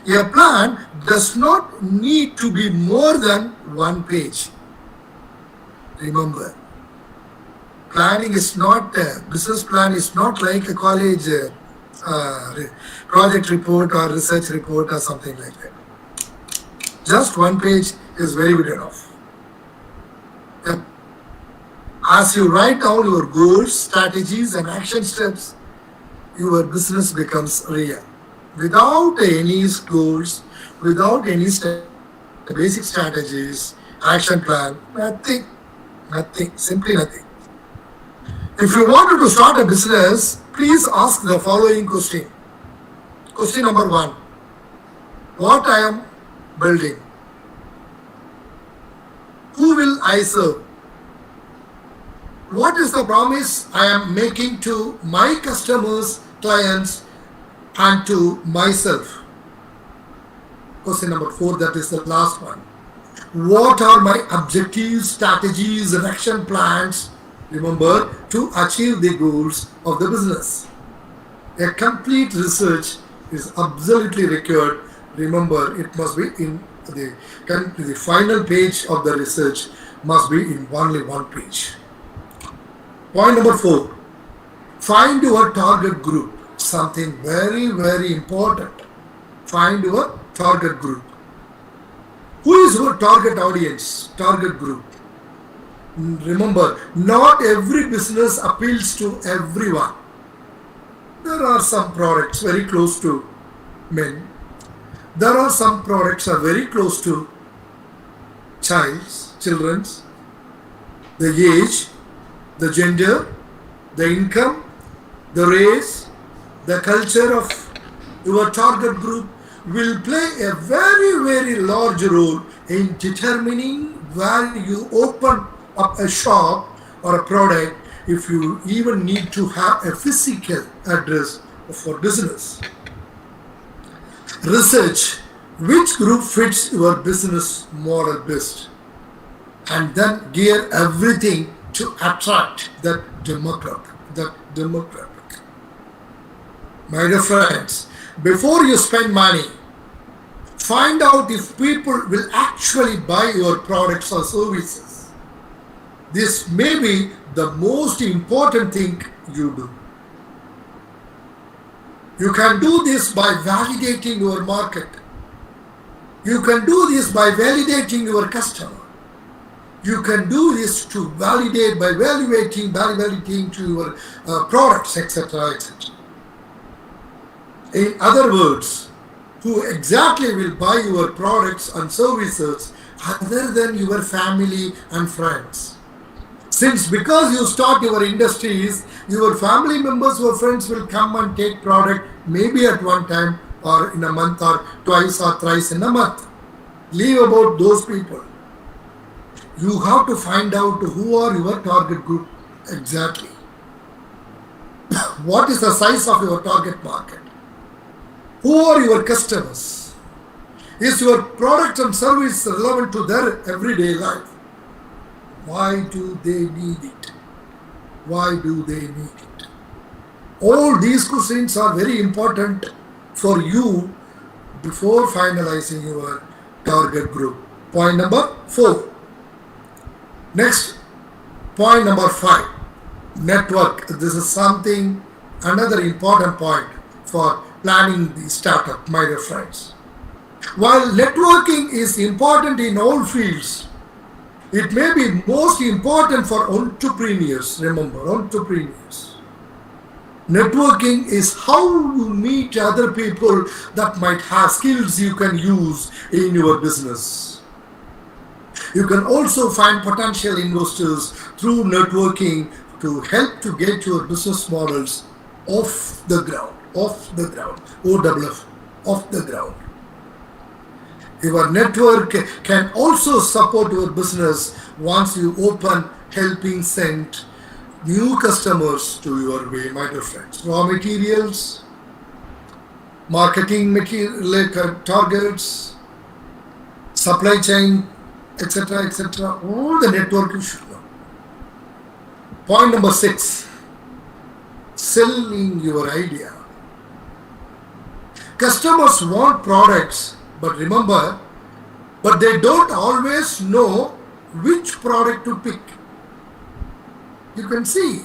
Your plan does not need to be more than 1 page. Remember, planning is not, business plan is not like a college project report or research report or something like that. Just 1 page is very good enough. As you write down your goals, strategies, and action steps, your business becomes real. Without any goals, without any basic strategies, action plan, nothing, simply nothing. If you wanted to start a business, please ask the following question. Question number 1, what I am building? Who will I serve? What is the promise I am making to my customers, clients, and to myself? Question number 4, that is the last one. What are my objectives, strategies, and action plans, remember, to achieve the goals of the business? A complete research is absolutely required. Remember, it must be in the final page of the research must be in only 1 page. Point number 4, find your target group. Something very, very important. Find your target group. Who is your target audience, target group? Remember, not every business appeals to everyone. There are some products very close to men. There are some products are very close to children's, the age, the gender, the income, the race, the culture of your target group will play a very, very large role in determining where you open up a shop or a product, if you even need to have a physical address for business. Research which group fits your business model best, and then gear everything to attract that demographic. My dear friends, before you spend money, find out if people will actually buy your products or services. This may be the most important thing you do. You can do this by validating your market. You can do this by validating your customer. You can do this to validate by validating to your products, etc., etc. In other words, who exactly will buy your products and services other than your family and friends? Since because you start your industries, your family members or friends will come and take product maybe at one time or in a month or twice or thrice in a month. Leave about those people. You have to find out who are your target group exactly. What is the size of your target market? Who are your customers? Is your product and service relevant to their everyday life? Why do they need it? Why do they need it? All these questions are very important for you before finalizing your target group. Point number 4. Next, point number 5. Network. This is something, another important point for planning the startup, my dear friends. While networking is important in all fields, it may be most important for entrepreneurs. Remember, entrepreneurs. Networking is how you meet other people that might have skills you can use in your business. You can also find potential investors through networking to help to get your business models off the ground, OWF, off the ground. Your network can also support your business once you open helping send new customers to your way, my dear friends. Raw materials, marketing material targets, supply chain, etc., all the network you should know. Point number 6, selling your idea. Customers want products, but remember, they don't always know which product to pick. You can see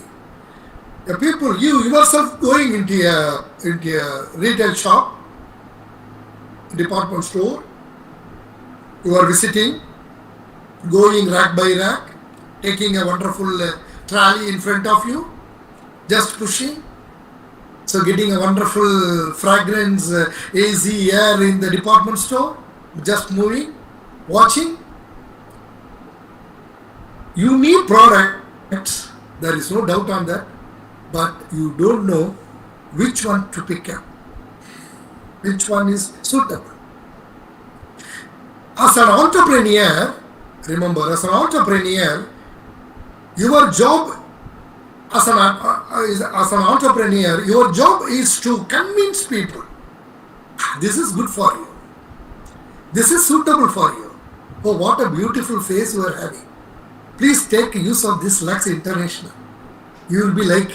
the people, you yourself going into a retail shop, department store, you are visiting, going rack by rack, taking a wonderful trolley in front of you, just pushing. So getting a wonderful fragrance, AC air in the department store, just moving, watching. You need products, there is no doubt on that, but you don't know which one to pick up, which one is suitable. As an entrepreneur, remember, as an entrepreneur, your job as an entrepreneur, your job is to convince people this is good for you, this is suitable for you. Oh, what a beautiful face you are having. Please take use of this Lux International. You will be like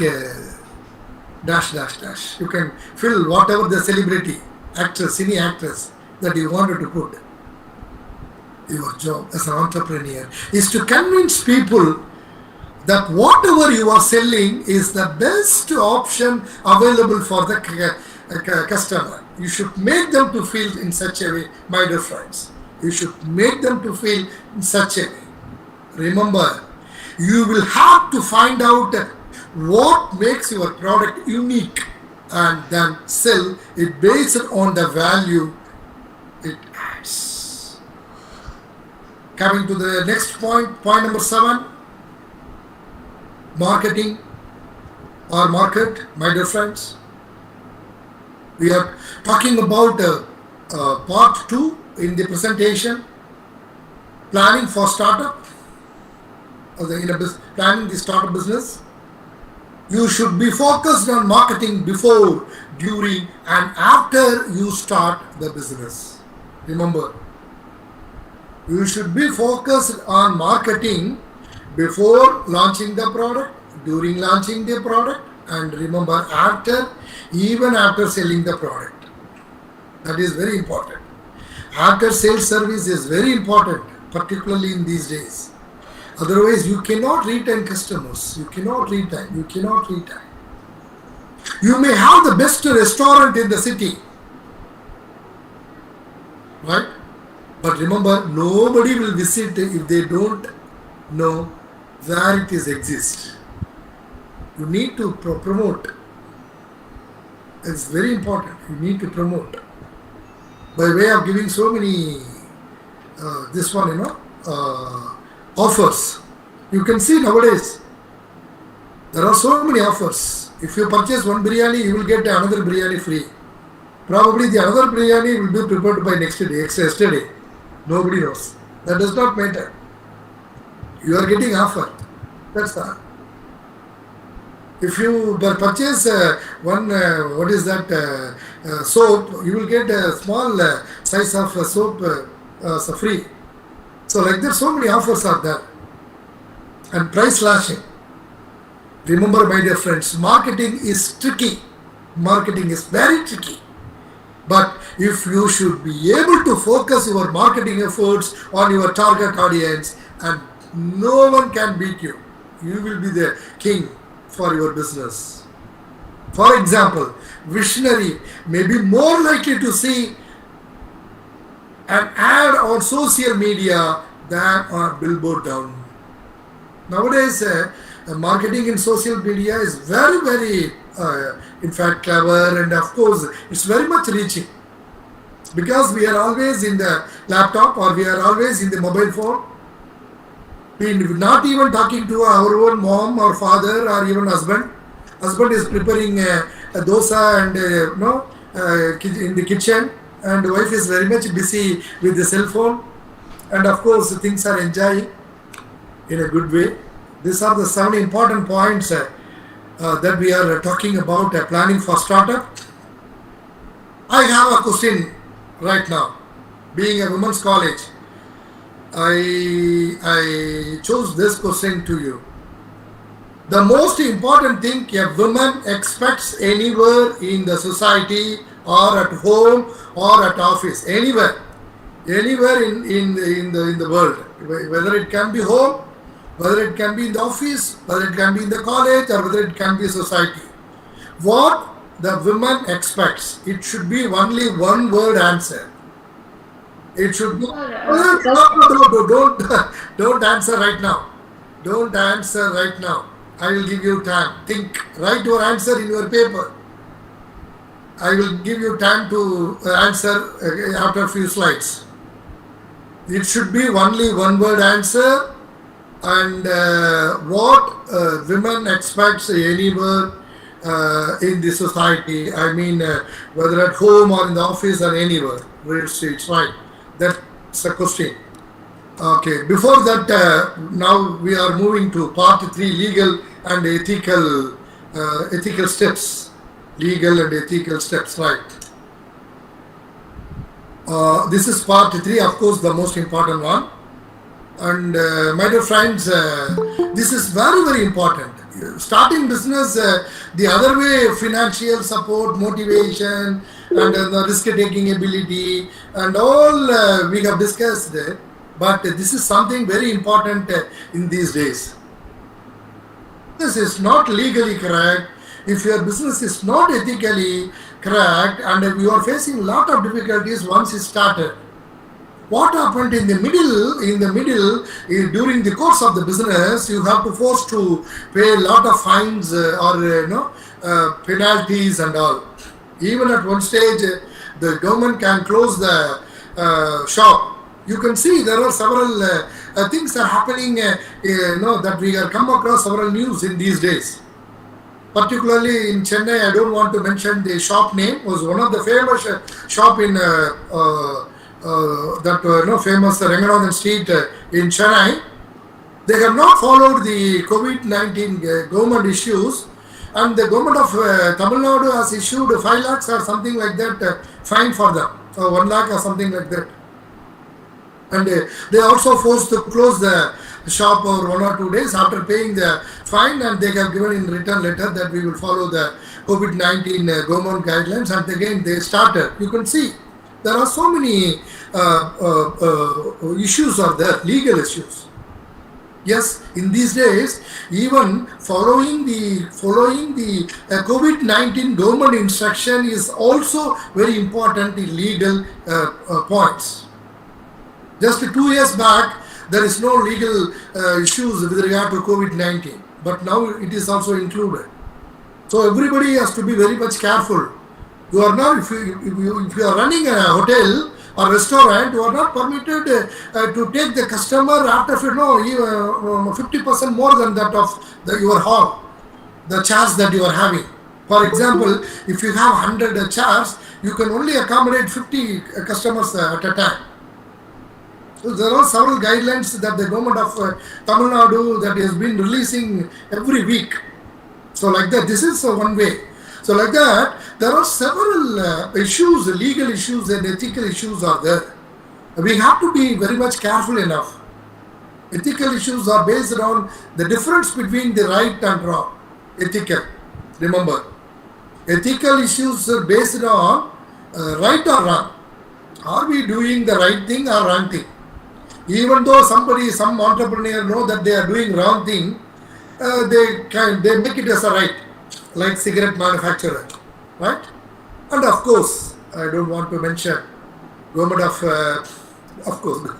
dash. You can fill whatever the celebrity, actress, cine actress that you wanted to put. Your job as an entrepreneur is to convince people that whatever you are selling is the best option available for the customer. You should make them to feel in such a way, my dear friends. You should make them to feel in such a way. Remember, you will have to find out what makes your product unique and then sell it based on the value it adds. Coming to the next point, point number 7. Marketing or market, my dear friends. We are talking about part 2 in the presentation, planning for startup, planning the startup business. You should be focused on marketing before, during and after you start the business. Remember, you should be focused on marketing before launching the product, during launching the product, and remember even after selling the product. That is very important. After sales service is very important, particularly in these days. Otherwise, you cannot retain customers. You cannot retain. You may have the best restaurant in the city, right? But remember, nobody will visit if they don't know where it exists. You need to promote. It's very important. You need to promote. By way of giving so many, offers. You can see nowadays, there are so many offers. If you purchase one biryani, you will get another biryani free. Probably the another biryani will be prepared by next day, yesterday. Nobody knows. That does not matter. You are getting offer. That's all. If you purchase one, what is that, soap, you will get a small size of soap so free. So like that, so many offers are there. And price slashing. Remember, my dear friends, marketing is tricky. Marketing is very tricky. But if you should be able to focus your marketing efforts on your target audience, and no one can beat you, you will be the king for your business. For example, visionary may be more likely to see an ad on social media than on a billboard down. Nowadays, marketing in social media is very, very, in fact, clever, and of course, it's very much reaching. Because we are always in the laptop or we are always in the mobile phone. We are not even talking to our own mom or father or even husband. Husband is preparing a dosa and in the kitchen, and wife is very much busy with the cell phone. And of course, things are enjoying in a good way. These are the 7 important points that we are talking about planning for startup. I have a question right now. Being a women's college, I chose this question to you. The most important thing a woman expects anywhere in the society or at home or at office, anywhere in the world, whether it can be home, whether it can be in the office, whether it can be in the college, or whether it can be society. What the woman expects, it should be only one word answer. It should be. Don't answer right now. Don't answer right now. I will give you time. Think. Write your answer in your paper. I will give you time to answer after a few slides. It should be only one word answer. And what women expects anywhere in the society, I mean whether at home or in the office or anywhere, it's right. That's a question. Okay, before that, now we are moving to part 3, legal and ethical steps. Legal and ethical steps, right. This is part 3, of course, the most important one. And my dear friends, this is very, very important. Starting business, the other way, financial support, motivation, and the risk-taking ability, and all we have discussed. But this is something very important in these days. This is not legally correct. If your business is not ethically correct, and you are facing a lot of difficulties once it started. What happened in the middle, during the course of the business, you have to force to pay a lot of fines or penalties and all. Even at one stage, the government can close the shop. You can see there are several things are happening. That we have come across several news in these days. Particularly in Chennai, I don't want to mention the shop name. Was one of the famous shop in famous Ranganathan Street in Chennai. They have not followed the COVID-19 government issues, and the government of Tamil Nadu has issued 5 lakhs or something like that fine for them, 1 lakh or something like that. And they also forced to close the shop for 1 or 2 days after paying the fine, and they have given in return letter that we will follow the COVID-19 government guidelines, and again they started. You can see there are so many issues are there, legal issues. Yes, in these days, even following the COVID-19 government instruction is also very important in legal points. Just 2 years back, there is no legal issues with regard to COVID-19, but now it is also included. So everybody has to be very much careful. You are not, if you are running a hotel or restaurant, you are not permitted to take the customer after 50% more than that of your hall, the charge that you are having. For example, if you have 100 chairs, you can only accommodate 50 customers at a time. So there are several guidelines that the government of Tamil Nadu that has been releasing every week. So like that, this is one way. So like that, there are several issues, legal issues and ethical issues are there. We have to be very much careful enough. Ethical issues are based on the difference between the right and wrong. Ethical, remember. Ethical issues are based on right or wrong. Are we doing the right thing or wrong thing? Even though some entrepreneur know that they are doing wrong thing, they make it as a right, like cigarette manufacturer, right? And of course, I don't want to mention government of course,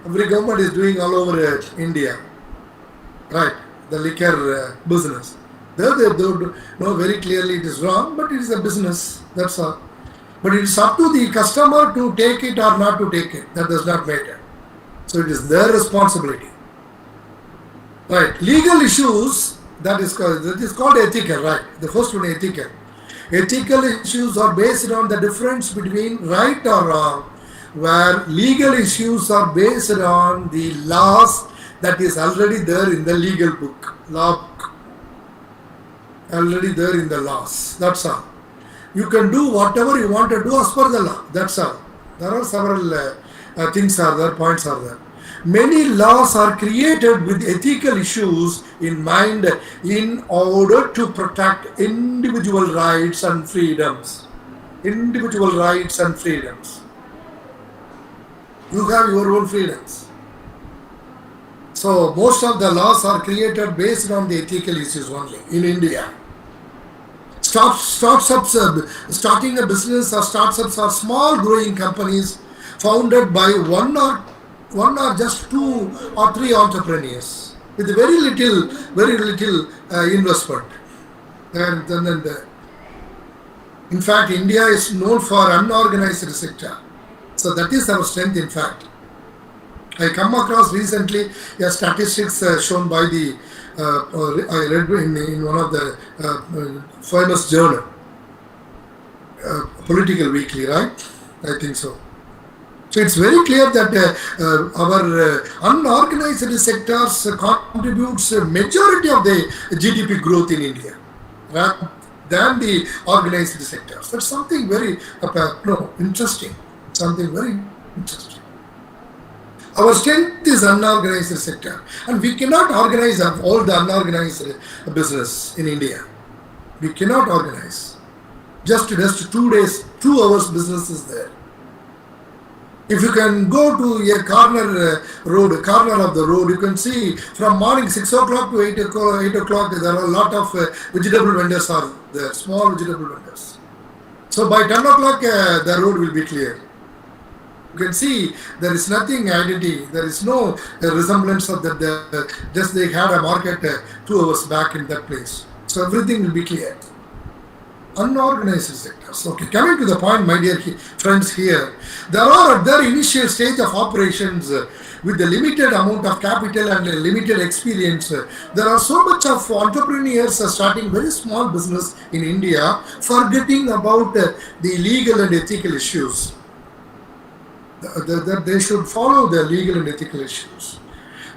every government is doing all over India, right? The liquor business. They don't know very clearly it is wrong, but it is a business. That's all. But it is up to the customer to take it or not to take it. That does not matter. So it is their responsibility. Right. Legal issues, that is called ethical, right? The first one, ethical. Ethical issues are based on the difference between right or wrong, where legal issues are based on the laws that is already there in the legal book, law book. Already there in the laws. That's all. You can do whatever you want to do as per the law. That's all. There are several things are there, points are there. Many laws are created with ethical issues in mind in order to protect individual rights and freedoms. Individual rights and freedoms. You have your own freedoms. So most of the laws are created based on the ethical issues only in India. Starting a business or startups are small growing companies founded by one or just 2 or 3 entrepreneurs with very little investment. In fact, India is known for unorganized sector. So that is our strength. In fact, I come across recently a statistics shown by the I read in one of the famous journal, Political Weekly, right? I think so. So it's very clear that our unorganized sectors contributes a majority of the GDP growth in India, rather than the organized sectors. That's something very interesting. Something very interesting. Our strength is unorganized sector, and we cannot organize all the unorganized business in India. We cannot organize. Just 2 hours business is there. If you can go to a corner of the road, you can see from morning 6 o'clock to 8 o'clock, there are a lot of vegetable vendors are there, small vegetable vendors. So by 10 o'clock, the road will be clear. You can see there is nothing identity, there is no resemblance of that. Just they had a market 2 hours back in that place. So everything will be clear. Unorganized sectors. Okay, coming to the point, my dear friends, here there are at their initial stage of operations with the limited amount of capital and limited experience. There are so much of entrepreneurs starting very small business in India, forgetting about the legal and ethical issues. That they should follow the legal and ethical issues.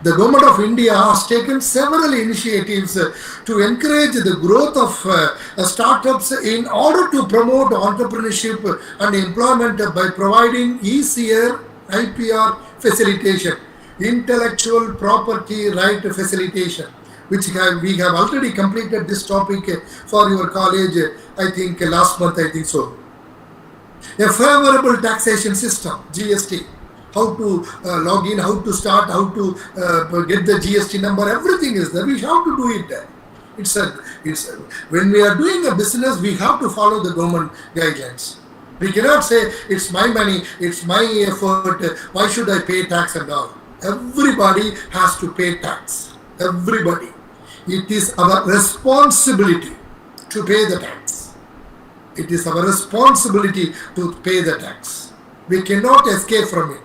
The government of India has taken several initiatives to encourage the growth of startups in order to promote entrepreneurship and employment by providing easier IPR facilitation, intellectual property right facilitation, which we have already completed this topic for your college, I think last month, I think so. A favorable taxation system, GST, how to log in, how to start, how to get the GST number, everything is there. We have to do it. When we are doing a business, we have to follow the government guidelines. We cannot say, it's my money, it's my effort, why should I pay tax and all? Everybody has to pay tax. Everybody. It is our responsibility to pay the tax. It is our responsibility to pay the tax. We cannot escape from it.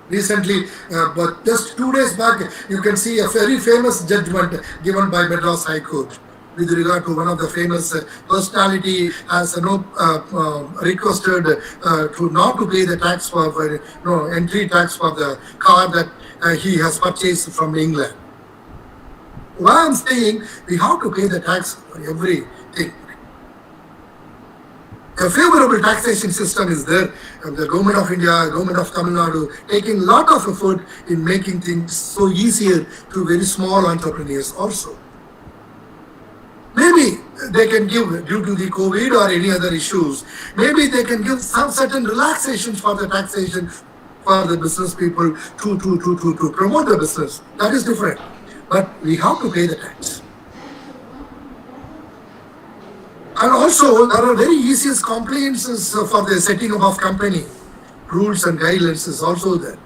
Recently, but just 2 days back, you can see a very famous judgment given by Madras High Court. with regard to one of the famous personality has requested to not to pay the tax for entry tax for the car that he has purchased from England. Why I'm saying we have to pay the tax for everything. A favorable taxation system is there. The government of India, government of Tamil Nadu, taking a lot of effort in making things so easier to very small entrepreneurs also. Maybe they can give, due to the COVID or any other issues, maybe they can give some certain relaxations for the taxation for the business people to promote the business. That is different. But we have to pay the tax. And also, there are very easiest compliances for the setting up of company. Rules and guidelines is also there,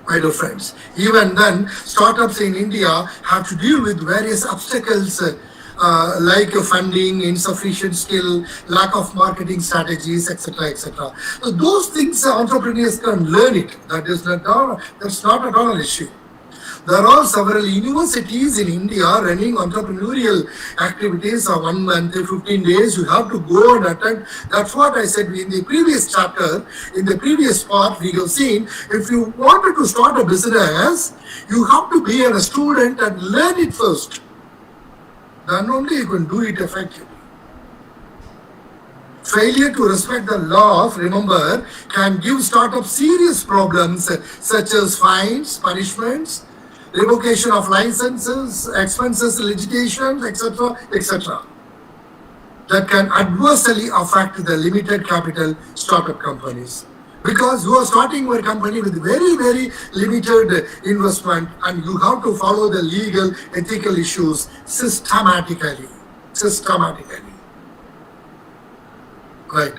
my dear friends. Even then, startups in India have to deal with various obstacles like funding, insufficient skill, lack of marketing strategies, etc., etc. So those things entrepreneurs can learn it. That's not at all an issue. There are several universities in India running entrepreneurial activities of 1 month, 15 days. You have to go and attend. That's what I said in the previous chapter. In the previous part, we have seen if you wanted to start a business, you have to be a student and learn it first. Then only you can do it effectively. Failure to respect the laws, remember, can give startups serious problems such as fines, punishments, revocation of licenses, expenses, litigation, etc., etc. That can adversely affect the limited capital startup companies. Because you are starting your company with very, very limited investment and you have to follow the legal, ethical issues systematically. Right.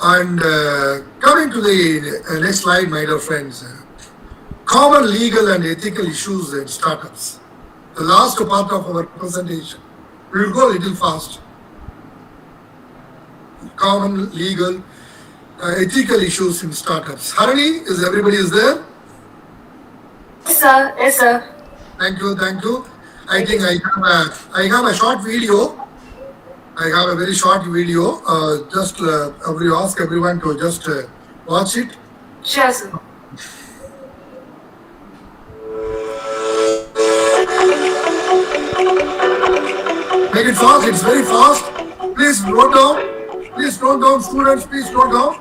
And coming to the next slide, my dear friends. Common legal and ethical issues in startups. The last part of our presentation. We will go a little fast. Common legal, ethical issues in startups. Harini, is everybody is there? Yes, sir. Yes, sir. Thank you. I think I have a short video. I have a very short video. I will ask everyone to just watch it. Sure, sir. Make it fast, it's very fast. Please note down, students, please note down.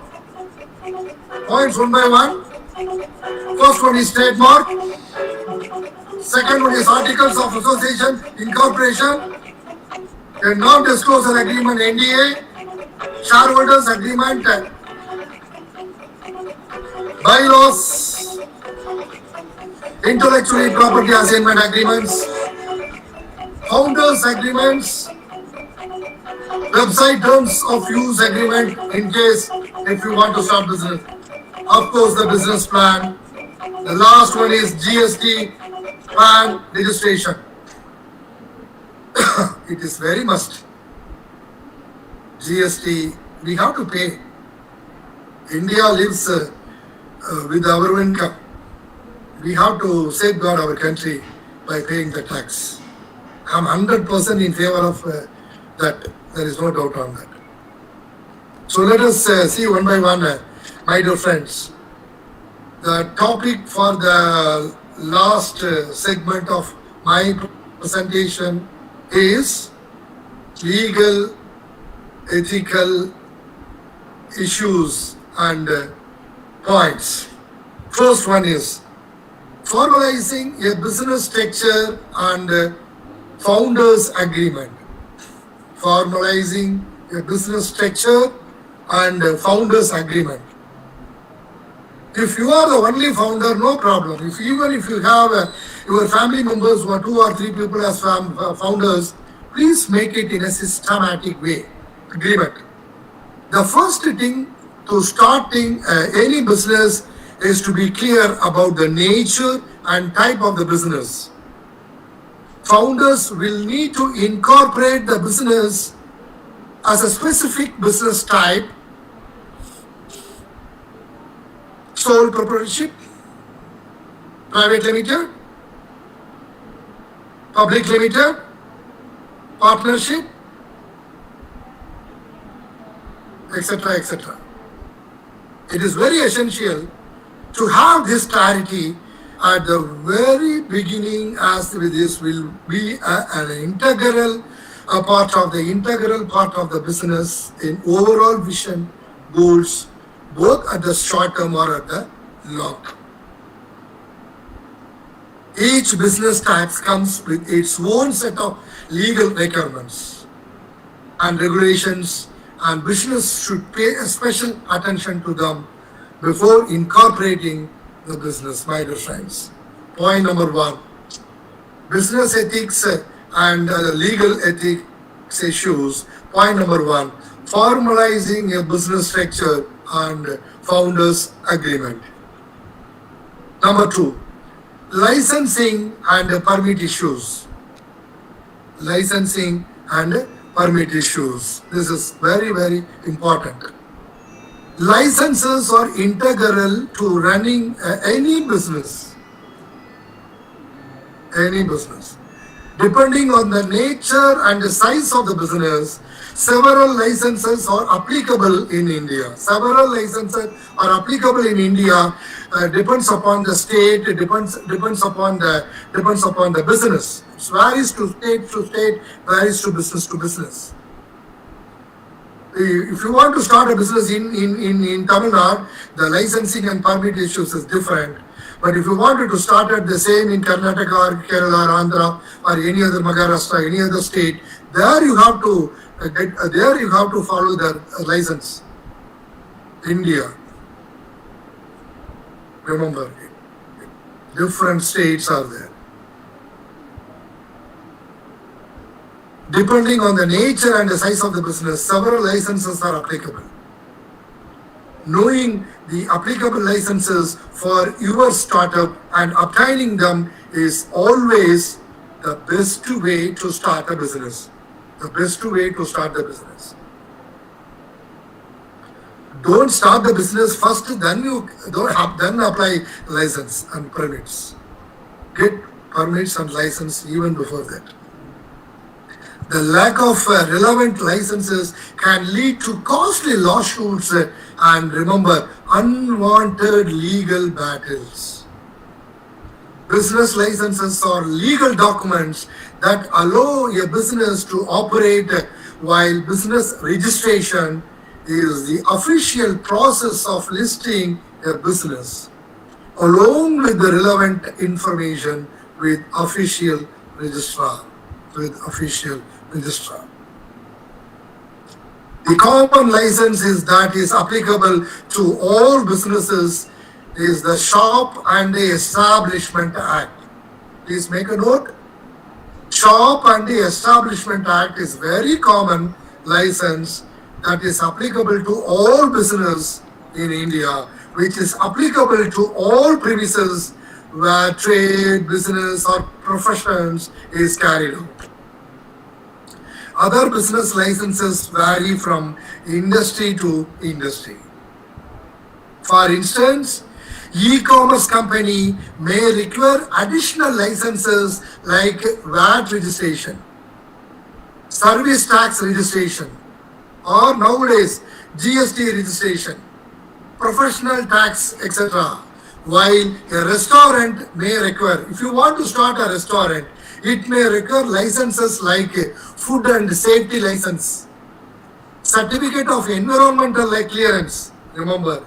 Points one by one. First one is trademark. Second one is articles of association, incorporation. A non-disclosure agreement, NDA. Shareholders agreement. Bylaws. Intellectual property assignment agreements. Founders agreements, website terms of use agreement in case if you want to start business. Of course, the business plan. The last one is GST PAN registration. It is very must. GST we have to pay. India lives with our income. We have to safeguard our country by paying the tax. I'm 100% in favor of that. There is no doubt on that. So let us see one by one, my dear friends. The topic for the last segment of my presentation is legal, ethical issues and points. First one is formalizing a business structure and founders agreement. Formalizing a business structure and founders agreement. If you are the only founder, no problem. Even if you have your family members or 2 or 3 people as founders, please make it in a systematic way. Agreement. The first thing to starting any business is to be clear about the nature and type of the business. Founders will need to incorporate the business as a specific business type, sole proprietorship, private limited, public limited, partnership, etc., etc. It is very essential to have this clarity at the very beginning, as this will be an integral part of the business in overall vision, goals, both at the short term or at the long term. Each business type comes with its own set of legal requirements and regulations, and business should pay a special attention to them before incorporating the business, my dear friends. Point number 1, business ethics and legal ethics issues. Point number 1, formalizing a business structure and founders agreement. Number 2, licensing and permit issues. Licensing and permit issues. This is very, very important. Licenses are integral to running any business. Any business. Depending on the nature and the size of the business, several licenses are applicable in India. Several licenses are applicable in India. Depends upon the state. Depends upon the business. It varies to state, varies to business. If you want to start a business in Tamil Nadu, the licensing and permit issues is different. But if you wanted to start at the same in Karnataka or Kerala or Andhra or any other Maharashtra, any other state, there you have to follow the license. India. Remember, different states are there. Depending on the nature and the size of the business, several licenses are applicable. Knowing the applicable licenses for your startup and obtaining them is always the best way to start a business. The best way to start the business. Don't start the business first, then apply license and permits. Get permits and license even before that. The lack of relevant licenses can lead to costly lawsuits and, remember, unwanted legal battles. Business licenses are legal documents that allow a business to operate, while business registration is the official process of listing a business, along with the relevant information with official registrar. The common license that is applicable to all businesses is the Shop and the Establishment Act. Please make a note. Shop and the Establishment Act is very common license that is applicable to all business in India, which is applicable to all premises where trade, business or professions is carried out. Other business licenses vary from industry to industry. For instance, e-commerce company may require additional licenses like VAT registration, service tax registration, or nowadays GST registration, professional tax, etc. While a restaurant may require, if you want to start a restaurant, it may require licenses like food and safety license, certificate of environmental clearance, remember,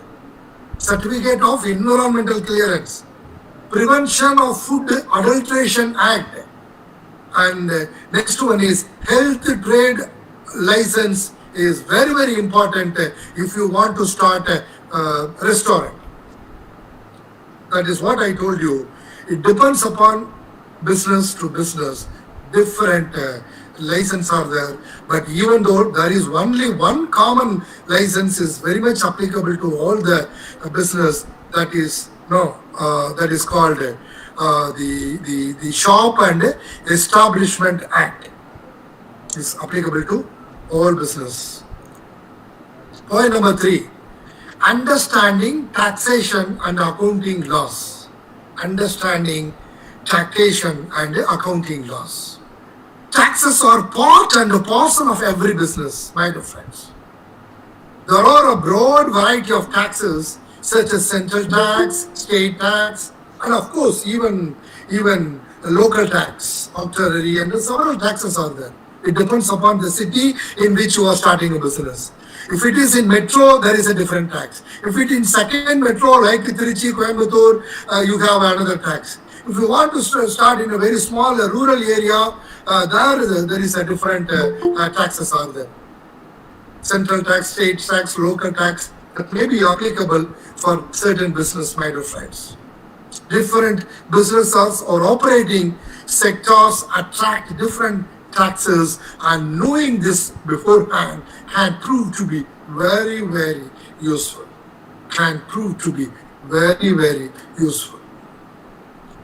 certificate of environmental clearance, Prevention of Food Adulteration Act, and next one is health trade license is very, very important if you want to start a restaurant. That is what I told you. It depends upon business to business. Different licenses are there, but even though there is only one common license is very much applicable to all the business, that is that is called the Shop and Establishment Act. Is applicable to all business. Point number 3. Understanding taxation and accounting laws. Understanding taxation and accounting laws. Taxes are part and parcel of every business, my dear friends. There are a broad variety of taxes such as central tax, state tax, and of course even local tax, auxiliary, and several taxes are there. It depends upon the city in which you are starting a business. If it is in metro, there is a different tax. If it is in second metro like Tiruchi, Coimbatore, you have another tax. If you want to start in a very small rural area, there is a different taxes are there. Central tax, state tax, local tax that may be applicable for certain business, my dear friends. Different businesses or operating sectors attract different taxes, and knowing this beforehand can prove to be very, very useful. Can prove to be very, very useful.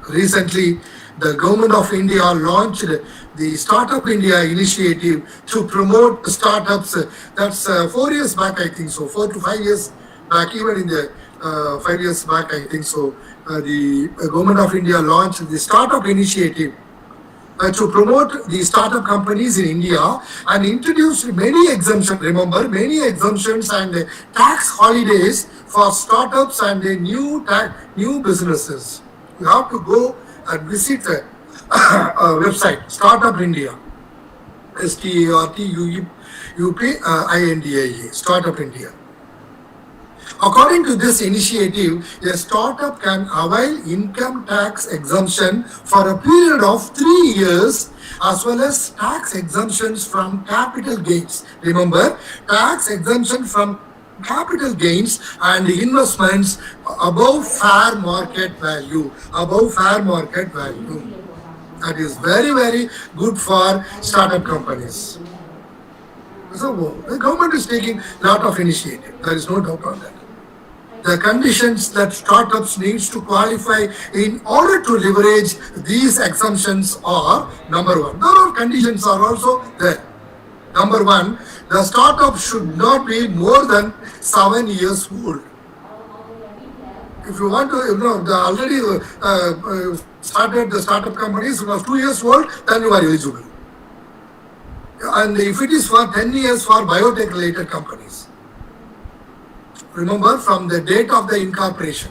Recently, the government of India launched the Startup India initiative to promote startups. That's 4 years back, I think so, 4 to 5 years back, even in the 5 years back, I think so. The government of India launched the Startup Initiative to promote the startup companies in India and introduced many exemptions. Remember, many exemptions and tax holidays for startups and new businesses. You have to go and visit a website, Startup India, STARTUPINDIA, Startup India. According to this initiative, a startup can avail income tax exemption for a period of 3 years, as well as tax exemptions from capital gains. Remember, tax exemption from capital gains and investments above fair market value. Above fair market value. That is very, very good for startup companies. So the government is taking a lot of initiative. There is no doubt on that. The conditions that startups needs to qualify in order to leverage these exemptions are, number one, there are conditions are also there. Number one, the startup should not be more than 7 years old. If you want to, the already started the startup companies who are 2 years old, then you are eligible. And if it is for 10 years for biotech related companies, remember from the date of the incorporation,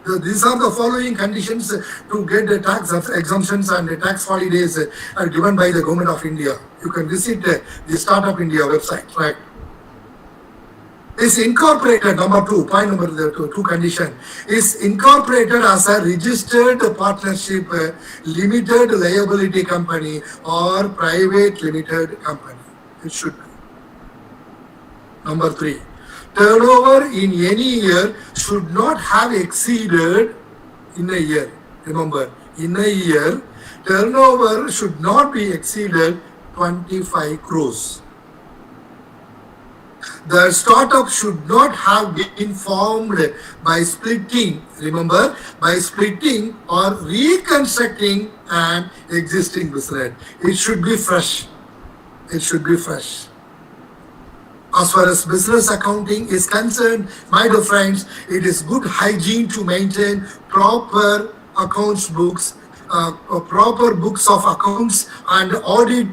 These are the following conditions to get the tax exemptions and the tax holidays are given by the government of India. You can visit the Startup India website, right? Is incorporated, number two, point number two condition, is incorporated as a registered partnership, limited liability company or private limited company. It should be. Number three, turnover in any year should not have exceeded in a year. Remember, in a year, turnover should not be exceeded 25 crores. The startup should not have been formed by splitting, remember, by splitting or reconstructing an existing business. It should be fresh. As far as business accounting is concerned, my dear friends, it is good hygiene to maintain proper accounts books, proper books of accounts, and audit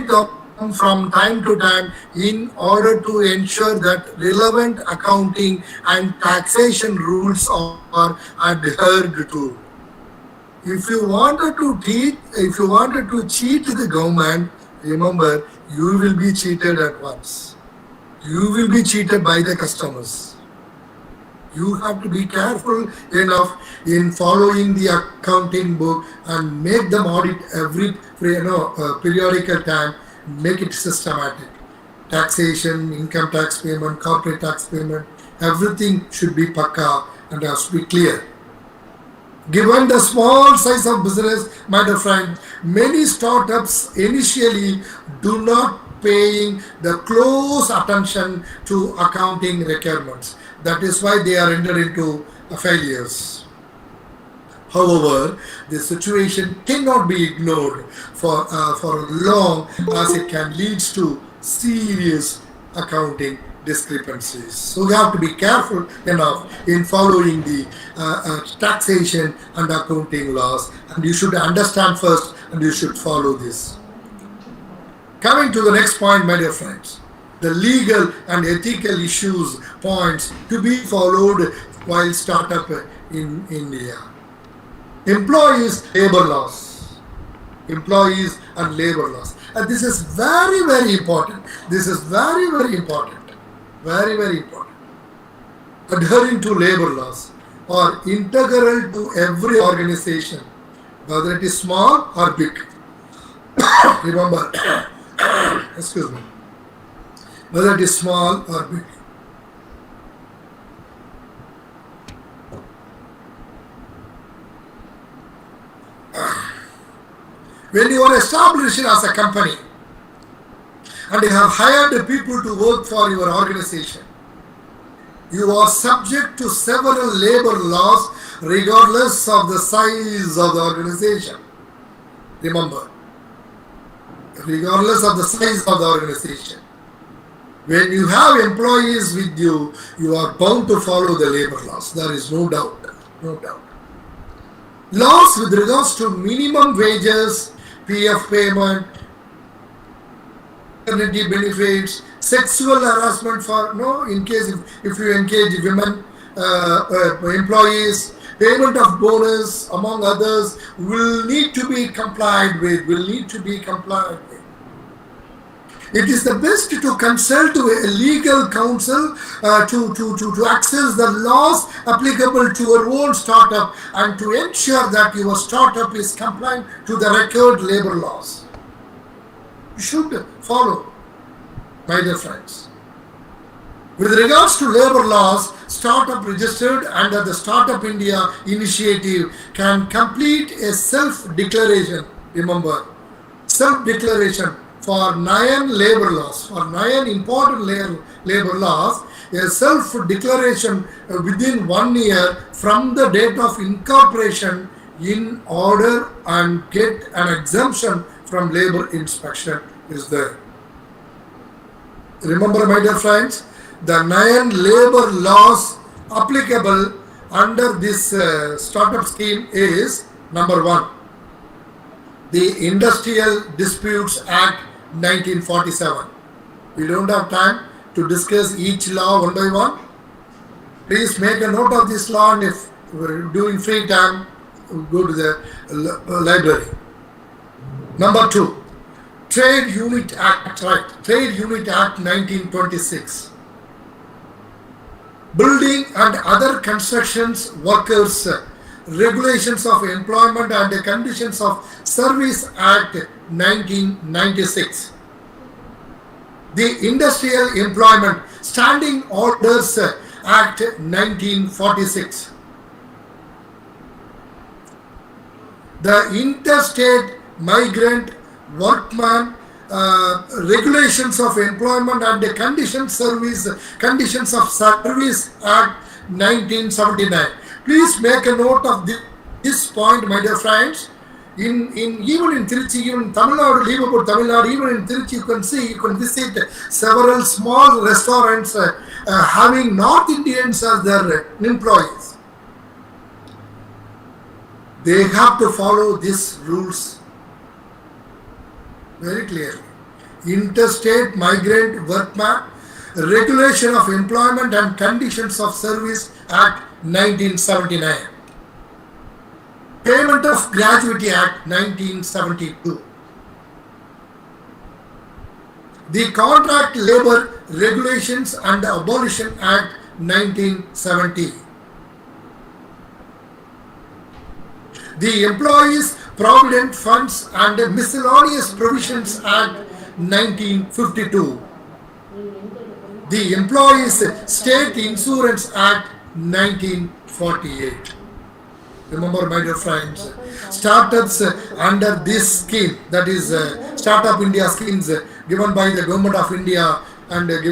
them from time to time in order to ensure that relevant accounting and taxation rules are adhered to. If you wanted to cheat the government, remember, you will be cheated at once. You will be cheated by the customers. You have to be careful enough in following the accounting book and make them audit every periodical time. Make it systematic. Taxation, income tax payment, corporate tax payment, everything should be pakka and has to be clear. Given the small size of business, my dear friend, many startups initially do not paying the close attention to accounting requirements. That is why they are entered into failures. However, the situation cannot be ignored for long, as it can lead to serious accounting discrepancies. So we have to be careful enough in following the taxation and accounting laws, and you should understand first and you should follow this. Coming to the next point, my dear friends, the legal and ethical issues points to be followed while startup in India. Employees labor laws. Employees and labor laws. And this is very, very important. This is very, very important. Very, very important. Adhering to labor laws are integral to every organization, whether it is small or big. Remember, excuse me, whether it is small or big. When you are established as a company and you have hired people to work for your organization, you are subject to several labor laws regardless of the size of the organization. Remember, regardless of the size of the organization. When you have employees with you, you are bound to follow the labor laws. There is no doubt. No doubt. Laws with regards to minimum wages, PF payment, maternity benefits, sexual harassment for in case if you engage women employees, payment of bonus among others will need to be complied with. It is the best to consult a legal counsel to access the laws applicable to your own startup and to ensure that your startup is compliant to the record labor laws. You should follow, my dear friends. With regards to labor laws, startup registered under the Startup India initiative can complete a self-declaration. Remember, self-declaration for 9 labor laws, for 9 important labor laws, a self-declaration within 1 year from the date of incorporation in order and get an exemption from labor inspection is there. Remember, my dear friends, the 9 labor laws applicable under this startup scheme is number 1, the Industrial Disputes Act 1947. We don't have time to discuss each law one by one. Please make a note of this law, and if during free time, go to the library. Number 2, Trade Unit Act, right? Trade Unit Act 1926. Building and other constructions workers regulations of employment and the conditions of Service Act 1996. The Industrial Employment Standing Orders Act 1946. The Interstate Migrant Workman Regulations of Employment and the Conditions of Service Act 1979. Please make a note of this point, my dear friends. Even in Tiruchi, even in Tamil Nadu, leave about Tamil Nadu, even in Tiruchi, you can visit several small restaurants having North Indians as their employees. They have to follow these rules very clearly. Interstate Migrant Workman Regulation of Employment and Conditions of Service Act 1979. Payment of Gratuity Act 1972. The Contract Labour Regulations and Abolition Act 1970. The Employees Provident Funds and Miscellaneous Provisions Act 1952. The Employees State Insurance Act 1948. Remember, my dear friends, startups under this scheme, that is Startup India schemes given by the Government of India and they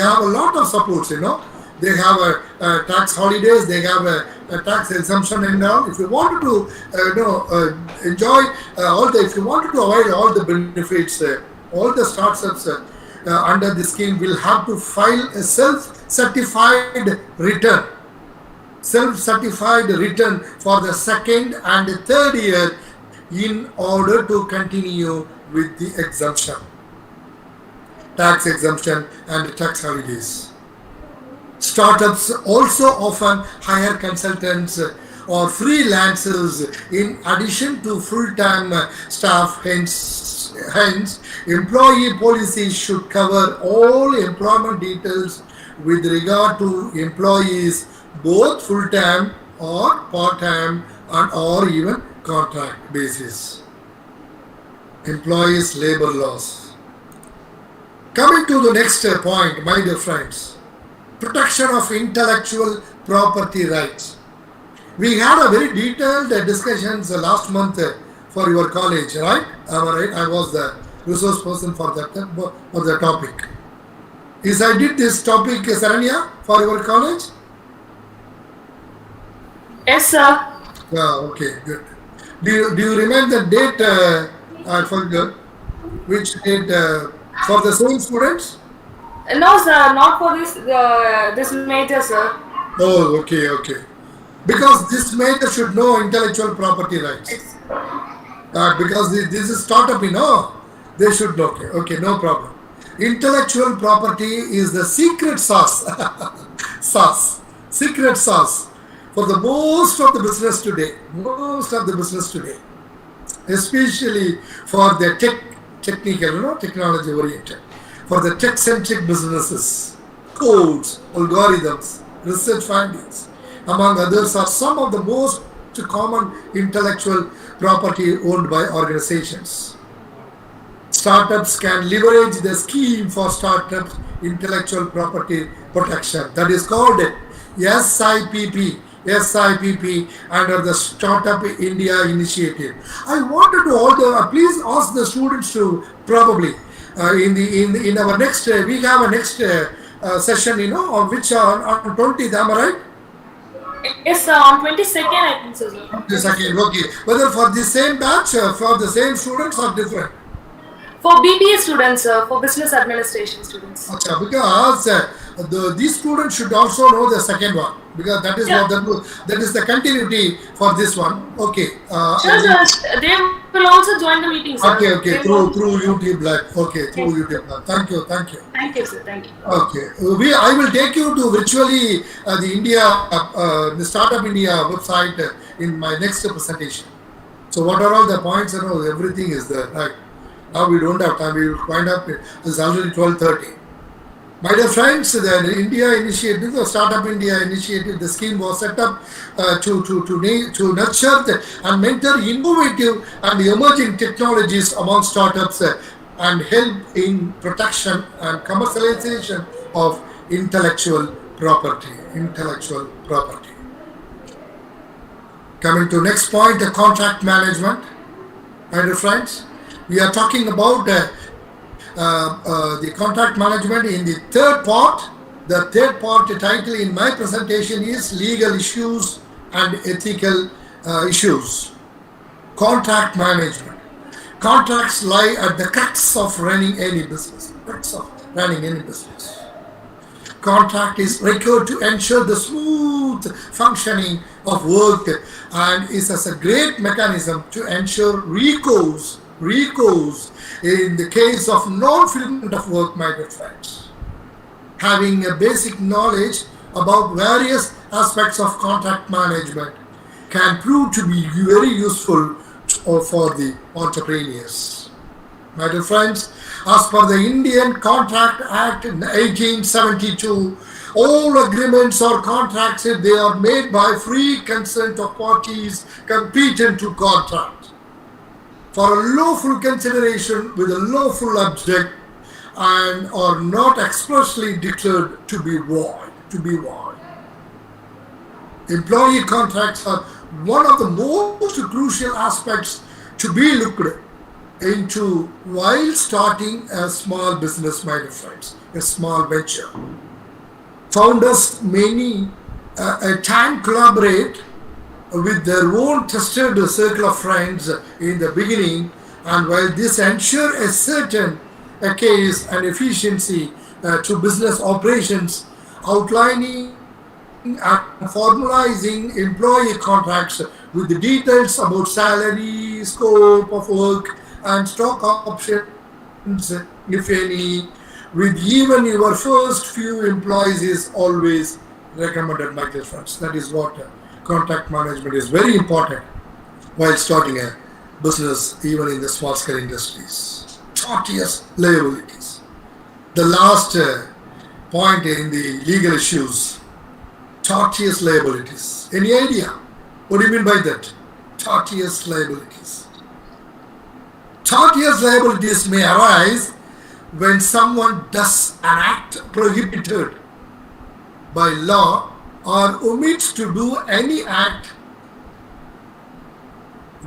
have a lot of supports, They have tax holidays, they have a tax exemption and all. If you wanted to, enjoy if you wanted to avoid all the benefits, all the startups under the scheme will have to file a self-certified return for the second and third year in order to continue with the exemption, tax exemption and tax holidays. Startups also often hire consultants or freelancers in addition to full-time staff. Hence, employee policies should cover all employment details with regard to employees, both full-time or part-time and or even contract basis. Employees' labor laws. Coming to the next point, my dear friends, protection of intellectual property rights. We had a very detailed discussions last month for your college, right? Am I right? I was the resource person for the topic. Is I did this topic, Saranya, for your college? Yes, sir. Yeah, okay, good. Do you remember the date? I forgot. Which date for the same students? No, sir, not for this major, sir. Oh, okay. Because this major should know intellectual property rights. Because this is startup, they should know. Okay, no problem. Intellectual property is the secret sauce, secret sauce for the most of the business today, especially for the technical, technology oriented, for the tech-centric businesses. Codes, algorithms, research findings, among others, are some of the most common intellectual property owned by organizations. Startups can leverage the scheme for startups intellectual property protection, that is called SIPP under the Startup India initiative. I wanted to please ask the students to probably in our next we have a next session, on which on 20th, am I right? Yes, sir, on 22nd, I think so, sir. 22nd, okay. Whether for the same batch, for the same students or different? For BBA students, sir, for business administration students. Achha, because these students should also know the second one, because that is that is the continuity for this one. Okay. Sure, sir. They will also join the meeting, sir. Okay. Through YouTube Live. Okay, through YouTube Live. Thank you. Thank you, sir. Thank you. Okay. I will take you to virtually the Startup India website in my next presentation. So what are all the points? Everything is there, right? Now we don't have time. We will find out. It's already 12:30. My dear friends, the India initiative, the Startup India initiative, the scheme was set up to nurture and mentor innovative and emerging technologies among startups and help in protection and commercialization of intellectual property. Coming to next point, the contract management. My dear friends, we are talking about the contract management in the third part. The third part title in my presentation is Legal Issues and Ethical Issues. Contract management. Contracts lie at the crux of running any business. Contract is required to ensure the smooth functioning of work and is as a great mechanism to ensure recourse in the case of non-fulfillment of work, my dear friends. Having a basic knowledge about various aspects of contract management can prove to be very useful for the entrepreneurs. My dear friends, as per the Indian Contract Act in 1872, all agreements or contracts, if they are made by free consent of parties competent to contract, for a lawful consideration with a lawful object and are not expressly declared to be void. Employee contracts are one of the most crucial aspects to be looked into while starting a small business, my dear friends, a small venture. Founders many time collaborate with their own trusted circle of friends in the beginning, and while this ensures a certain a case and efficiency to business operations, outlining and formalizing employee contracts with the details about salary, scope of work, and stock options, if any, with even your first few employees is always recommended, my dear friends. That is what contract management is very important while starting a business, even in the small scale industries. Tortious liabilities. The last point in the legal issues, tortious liabilities. Any idea? What do you mean by that? Tortious liabilities. Tortious liabilities may arise when someone does an act prohibited by law or omits to do any act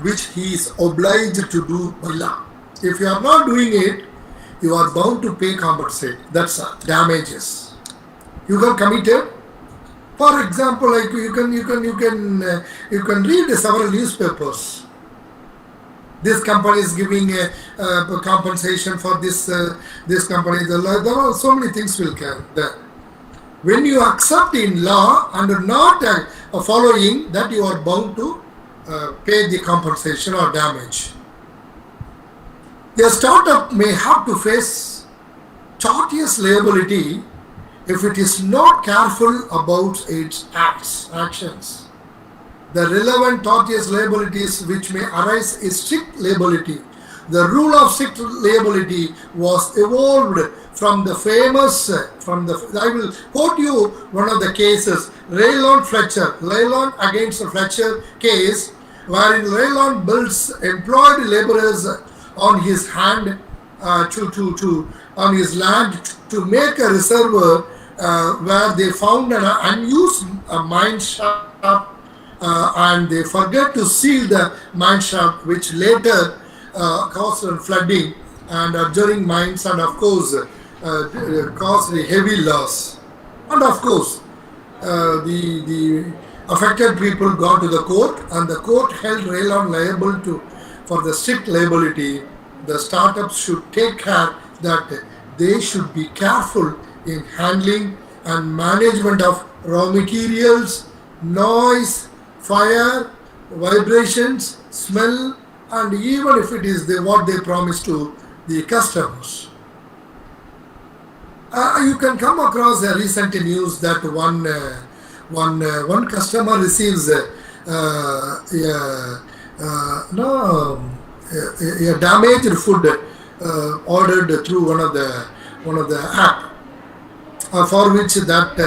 which he is obliged to do by law. If you are not doing it, you are bound to pay compensate. That's damages. You can commit it. For example, like you can read several newspapers. This company is giving a compensation for this company. There are so many things will come there. When you accept in law and not following that, you are bound to pay the compensation or damage. A startup may have to face tortious liability if it is not careful about its actions. The relevant tortious liabilities which may arise is strict liability. The rule of strict liability was evolved from the famous, I will quote you one of the cases, Leyland against Fletcher case, wherein Leyland builds employed laborers on his hand on his land to make a reservoir where they found an unused mine shaft and they forget to seal the mine shaft, which later caused flooding and adjoining mines, and of course caused a heavy loss. And of course the affected people got to the court, and the court held Raylon liable for the strict liability. The startups should take care that they should be careful in handling and management of raw materials, noise, fire, vibrations, smell, and even if it is what they promise to the customers. You can come across a recent news that one customer receives a damaged food ordered through one of the app, for which that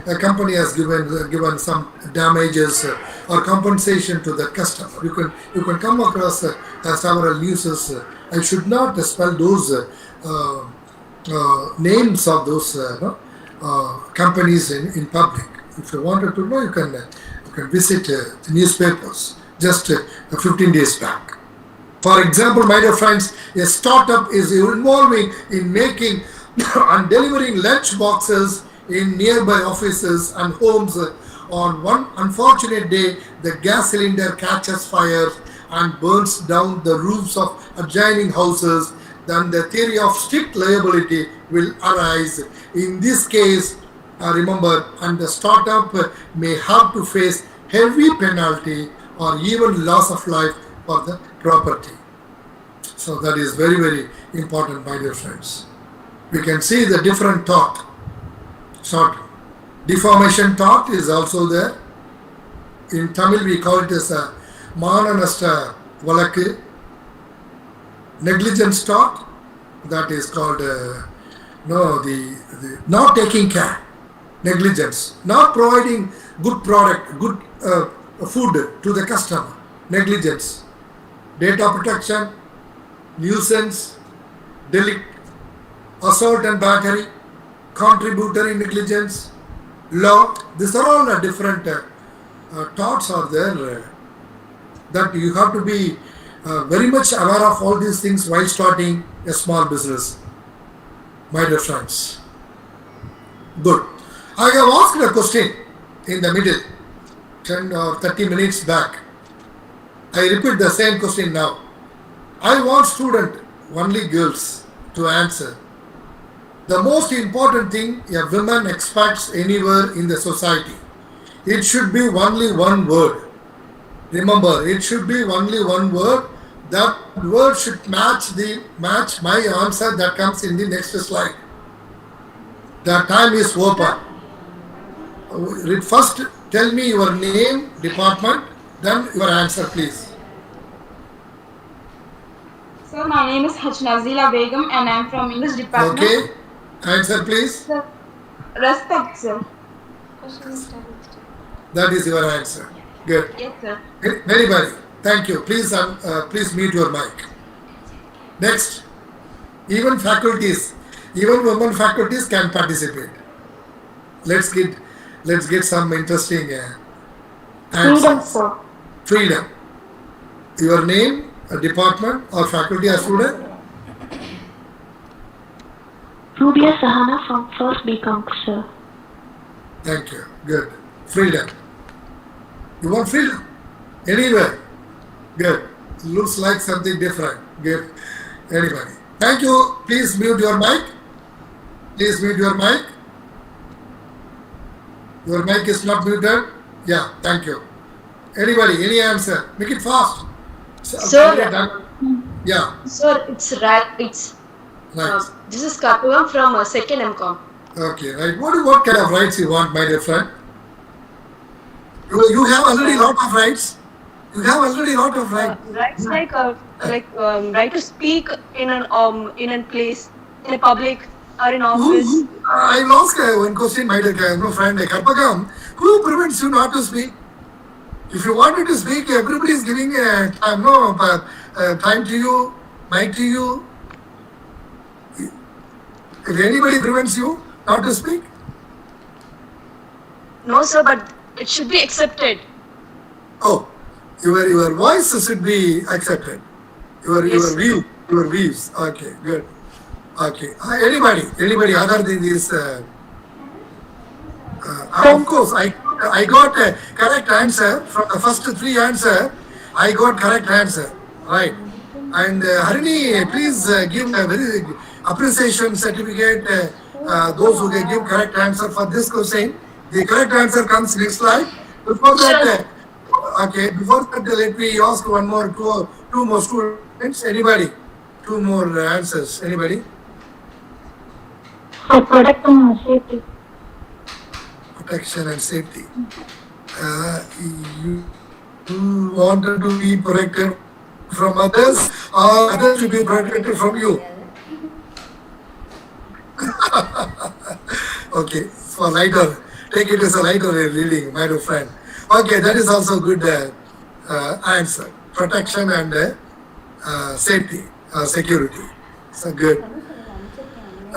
a company has given some damages or compensation to the customer. You can come across several news. I should not spell those names of those companies in public. If you wanted to know, you can visit the newspapers just 15 days back. For example, my dear friends, a startup is involving in making and delivering lunch boxes in nearby offices and homes. On one unfortunate day, the gas cylinder catches fire and burns down the roofs of adjoining houses. Then the theory of strict liability will arise. In this case, remember, and the startup may have to face heavy penalty or even loss of life for the property. So that is very, very important, my dear friends. We can see the different tort. Short defamation tort is also there. In Tamil we call it as a Mananasta Valakku. Negligence tort, that is called the not taking care. Negligence, not providing good product, good food to the customer. Negligence. Data protection, nuisance, delict, assault and battery, contributory negligence, law. These are all different torts are there that you have to be very much aware of all these things while starting a small business, my dear friends. Good. I have asked a question in the middle, 10 or 30 minutes back. I repeat the same question now. I want student, only girls. to answer. The most important thing a woman expects anywhere in the society. It should be only one word. Remember, it should be only one word. That word should match my answer that comes in the next slide. The time is open. First, tell me your name, department, then your answer, please. Sir, my name is H. Nazila Begum and I am from English department. Okay. Answer, please. Sir, respect, sir. That is your answer. Good. Yes, sir. Anybody? Thank you. Please mute your mic. Next, even women faculties can participate. Let's get some interesting answers. Freedom, sir. Freedom. Your name, a department, or faculty or student? Rubia Sahana from first BCom, sir. Thank you. Good. Freedom. You want freedom? Anywhere. Good. Looks like something different. Good. Anybody? Thank you. Please mute your mic. Please mute your mic. Your mic is not muted. Yeah. Thank you. Anybody? Any answer? Make it fast. Sir. Yeah. Sir, it's right. It's Right. this is Karpugam from second MCom. Okay. Right. What kind of rights you want, my dear friend? You have already lot of rights. You have already lot of rights. Rights like right to speak in a place, in a public or in office. I lost one question, my dear friend. Karpagam, who prevents you not to speak? If you wanted to speak, everybody is giving time to you, mic to you. If anybody prevents you not to speak, No, sir, but it should be accepted. oh, your voice should be accepted. Your views. Okay, good. Okay. Anybody other than this? Of course, I got a correct answer from the first three answer. I got correct answer, right? And Harini, please give a very appreciation certificate. Those who can give correct answer for this question. The correct answer comes next slide. Before that, let me ask two more students. Anybody? Two more answers. Anybody? Protection and safety. Protection and safety. You wanted to be protected from others, or others to be protected from you? Okay, for lighter. Take it as a lighter reading, my dear friend. Okay, that is also good answer. Protection and safety, security. So good.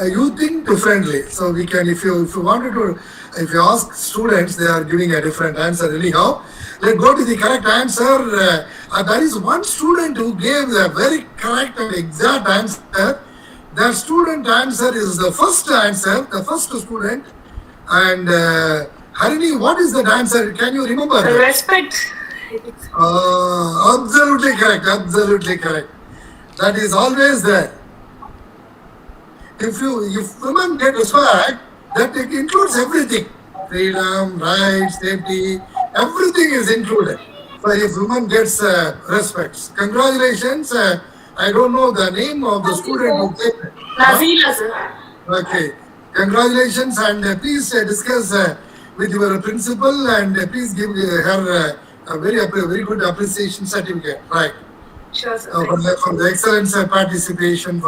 You think differently. So we can, if you wanted to, if you ask students, they are giving a different answer anyhow. Let's go to the correct answer. There is one student who gave a very correct and exact answer. That student answer is the first answer, the first student. And Harini, what is that answer? Can you remember? Respect. Absolutely correct. Absolutely correct. That is always there. If women get respect, that it includes everything. Freedom, rights, safety, everything is included. So if woman gets respect, congratulations. I don't know the name of the student who gave it. Nazila, sir. Okay. Congratulations, and please discuss with your principal and please give her a very good appreciation certificate. Right. Sure, sir. For the excellent participation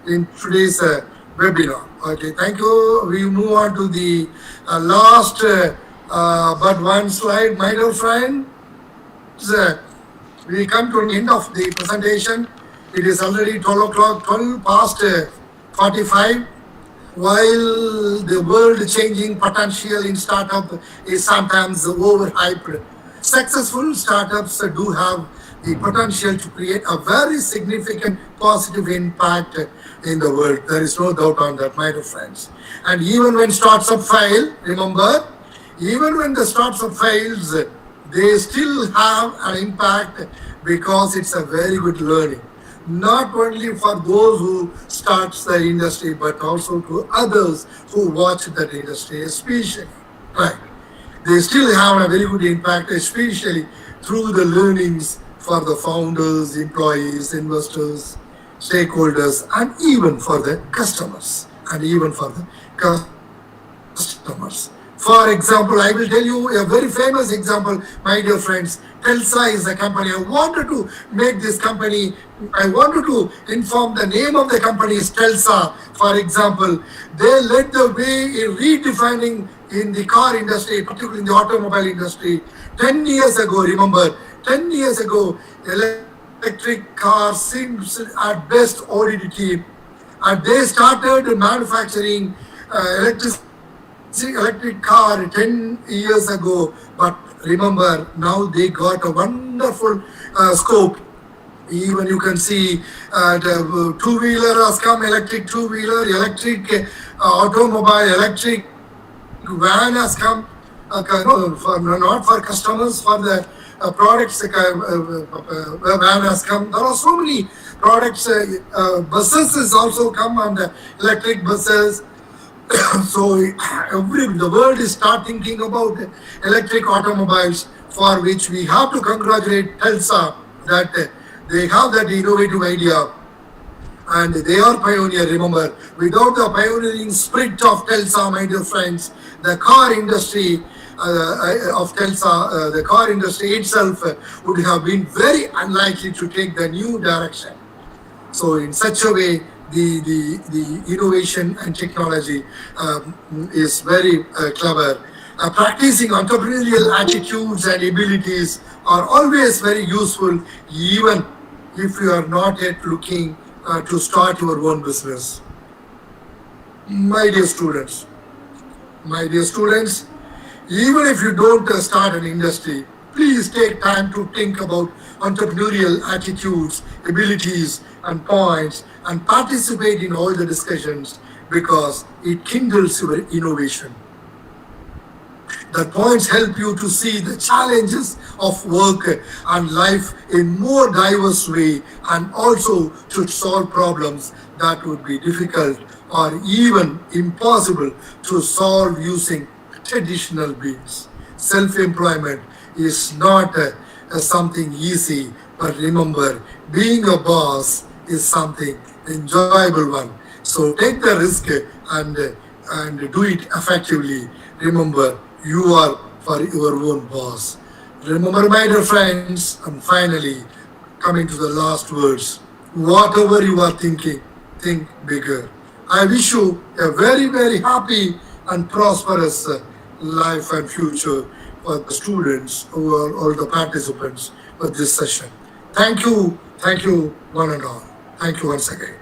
in today's webinar. Okay, thank you. We move on to the last but one slide, my dear friend. We come to the end of the presentation. It is already 12 o'clock, 12 past 45. While the world-changing potential in startup is sometimes overhyped, successful startups do have the potential to create a very significant positive impact in the world. There is no doubt on that, my dear friends. And even when startups fail, remember, even when the startup fails, they still have an impact because it's a very good learning. not only for those who starts the industry, but also to others who watch that industry, especially. Right. They still have a very good impact, especially through the learnings for the founders, employees, investors, stakeholders, and even for the customers, and even for the customers. For example, I will tell you a very famous example, my dear friends. Telsa is a company. I wanted to make this company, I wanted to inform the name of the company is Telsa. For example, they led the way in redefining in the car industry, particularly in the automobile industry. 10 years ago, remember, 10 years ago, electric cars seems at best oddity. And they started manufacturing electric car 10 years ago. But remember, now they got a wonderful scope. Even you can see the two-wheeler has come, electric two-wheeler, electric automobile, electric van has come. Not for customers, for the products. Van has come. There are so many products. Buses has also come on the electric buses. So the world is start thinking about electric automobiles, for which we have to congratulate Telsa that they have that innovative idea and they are pioneer. Remember, without the pioneering spirit of Telsa, my dear friends, the car industry the car industry itself would have been very unlikely to take the new direction. So in such a way, the innovation and technology is very clever. Practicing entrepreneurial attitudes and abilities are always very useful, even if you are not yet looking to start your own business. My dear students, my dear students, even if you don't start an industry, please take time to think about entrepreneurial attitudes, abilities, and points, and participate in all the discussions because it kindles your innovation. The points help you to see the challenges of work and life in more diverse way, and also to solve problems that would be difficult or even impossible to solve using traditional means. Self-employment is not something easy, but remember, being a boss is something enjoyable one. So take the risk and do it effectively. Remember, you are for your own boss. Remember, my dear friends, and finally, coming to the last words, whatever you are thinking, think bigger. I wish you a very, very happy and prosperous life and future for the students who are all the participants for this session. Thank you, one and all. Thank you once again.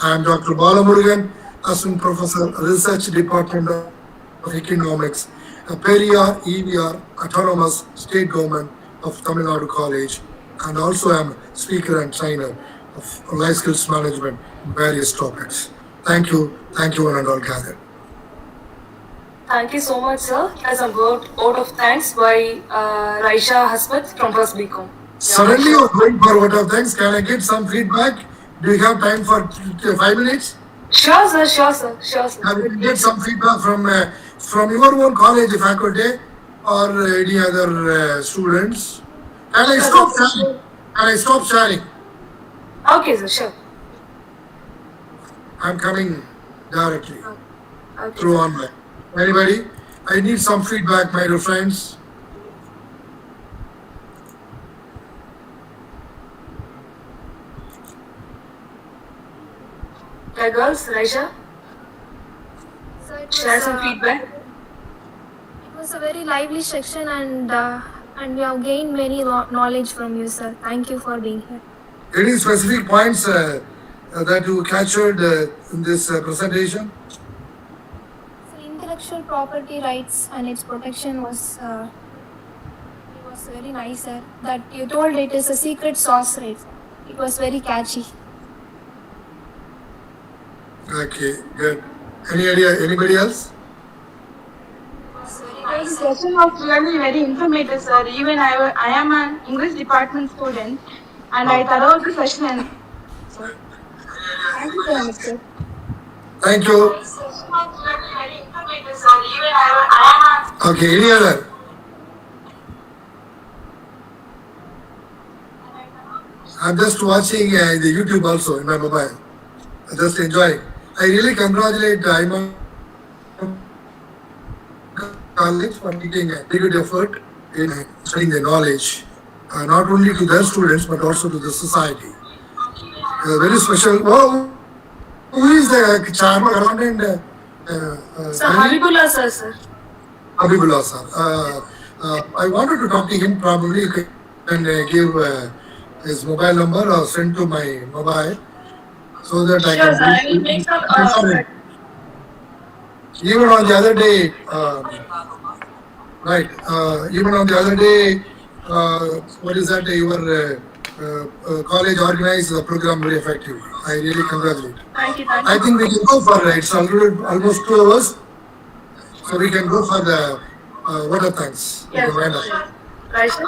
I am Dr. Balamurugan, Assistant Professor, Research Department of Economics, Periyar EVR, Autonomous State Government of Tamil Nadu College, and also am speaker and trainer of life skills management, various topics. Thank you, one and all gathered. Thank you so much, sir. As a vote of thanks by Raisha Hasmat from First BCom. Suddenly you're going for vote of thanks. Can I get some feedback? Do you have time for 5 minutes? Sure, sir. I will get some feedback from your own college faculty or any other students. Can I stop sharing? Okay, sir, sure. I'm coming directly Okay, through online. Anybody? I need some feedback, my dear friends. Girls, Raisha, So it share some feedback. It was a very lively section, and we have gained many knowledge from you, sir. Thank you for being here. Any specific points that you captured in this presentation? So intellectual property rights and its protection was very nice, sir. That you told it is a secret sauce, right? It was very catchy. Okay, good. Any idea? Anybody else? This session was really very informative, sir. Even I am an English department student, and I thoroughly the session. sir. Thank you so much, sir. Thank you. Okay, any other? I'm just watching the YouTube also in my mobile. Just enjoying. I really congratulate Aiman College for making a very good effort in spreading the knowledge, not only to their students but also to the society. Very special. Oh, who is the chairman around and Sir, Habibullah sir. Habibullah sir. I wanted to talk to him. Probably you can give his mobile number or send to my mobile so that I Sure, can sir. I will make confirm it. Even on the other day, right? Even on the other day, what is that? Your college organized the program very effectively. I really congratulate. Thank you. I think we can go for it's already almost 2 hours, so we can go for the vote of thanks. We Yes, can wind up. sure. Raisha?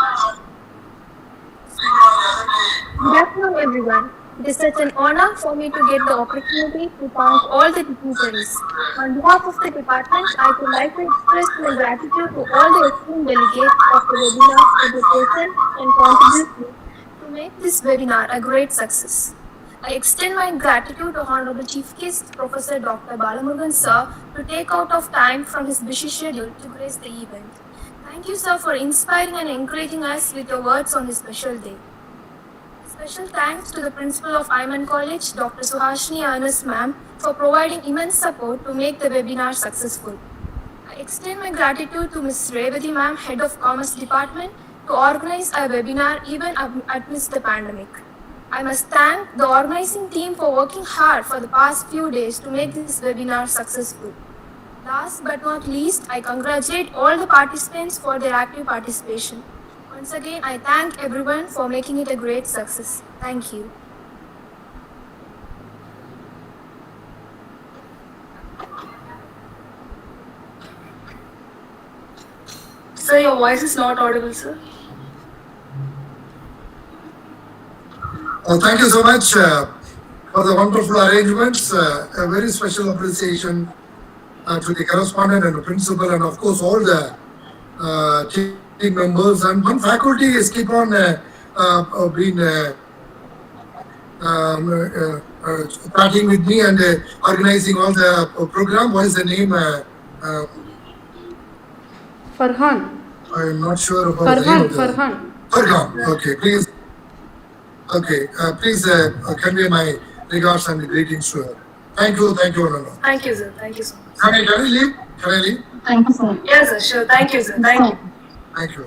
Good afternoon, everyone. It is such an honor for me to get the opportunity to thank all the dignitaries. On behalf of the department, I would like to express my gratitude to all the esteemed delegates of the webinar for their patience and contribution to make this webinar a great success. I extend my gratitude to Honorable Chief Guest Professor Dr. Balamurugan sir to take out of time from his busy schedule to grace the event. Thank you, sir, for inspiring and encouraging us with your words on this special day. Special thanks to the principal of Aiman College, Dr. Suhashini Ernest ma'am, for providing immense support to make the webinar successful. I extend my gratitude to Ms. Revati ma'am, Head of Commerce Department, to organize a webinar even amidst the pandemic. I must thank the organizing team for working hard for the past few days to make this webinar successful. Last but not least, I congratulate all the participants for their active participation. Once again, I thank everyone for making it a great success. Thank you. Sir, your voice is not audible, sir. Thank you so much for the wonderful arrangements. A very special appreciation to the correspondent and the principal, and of course all the team members and one faculty is keep on being partying with me and organizing all the program. What is the name? Farhan. I'm not sure about the name. Farhan. Farhan. Okay, please. Okay, please convey my regards and greetings to her. Thank you, Ananda. Thank you, sir. Thank you so much. Can I leave? Thank you, sir. Yes, sir. Sure. Thank you, sir. Thank you. Thank you.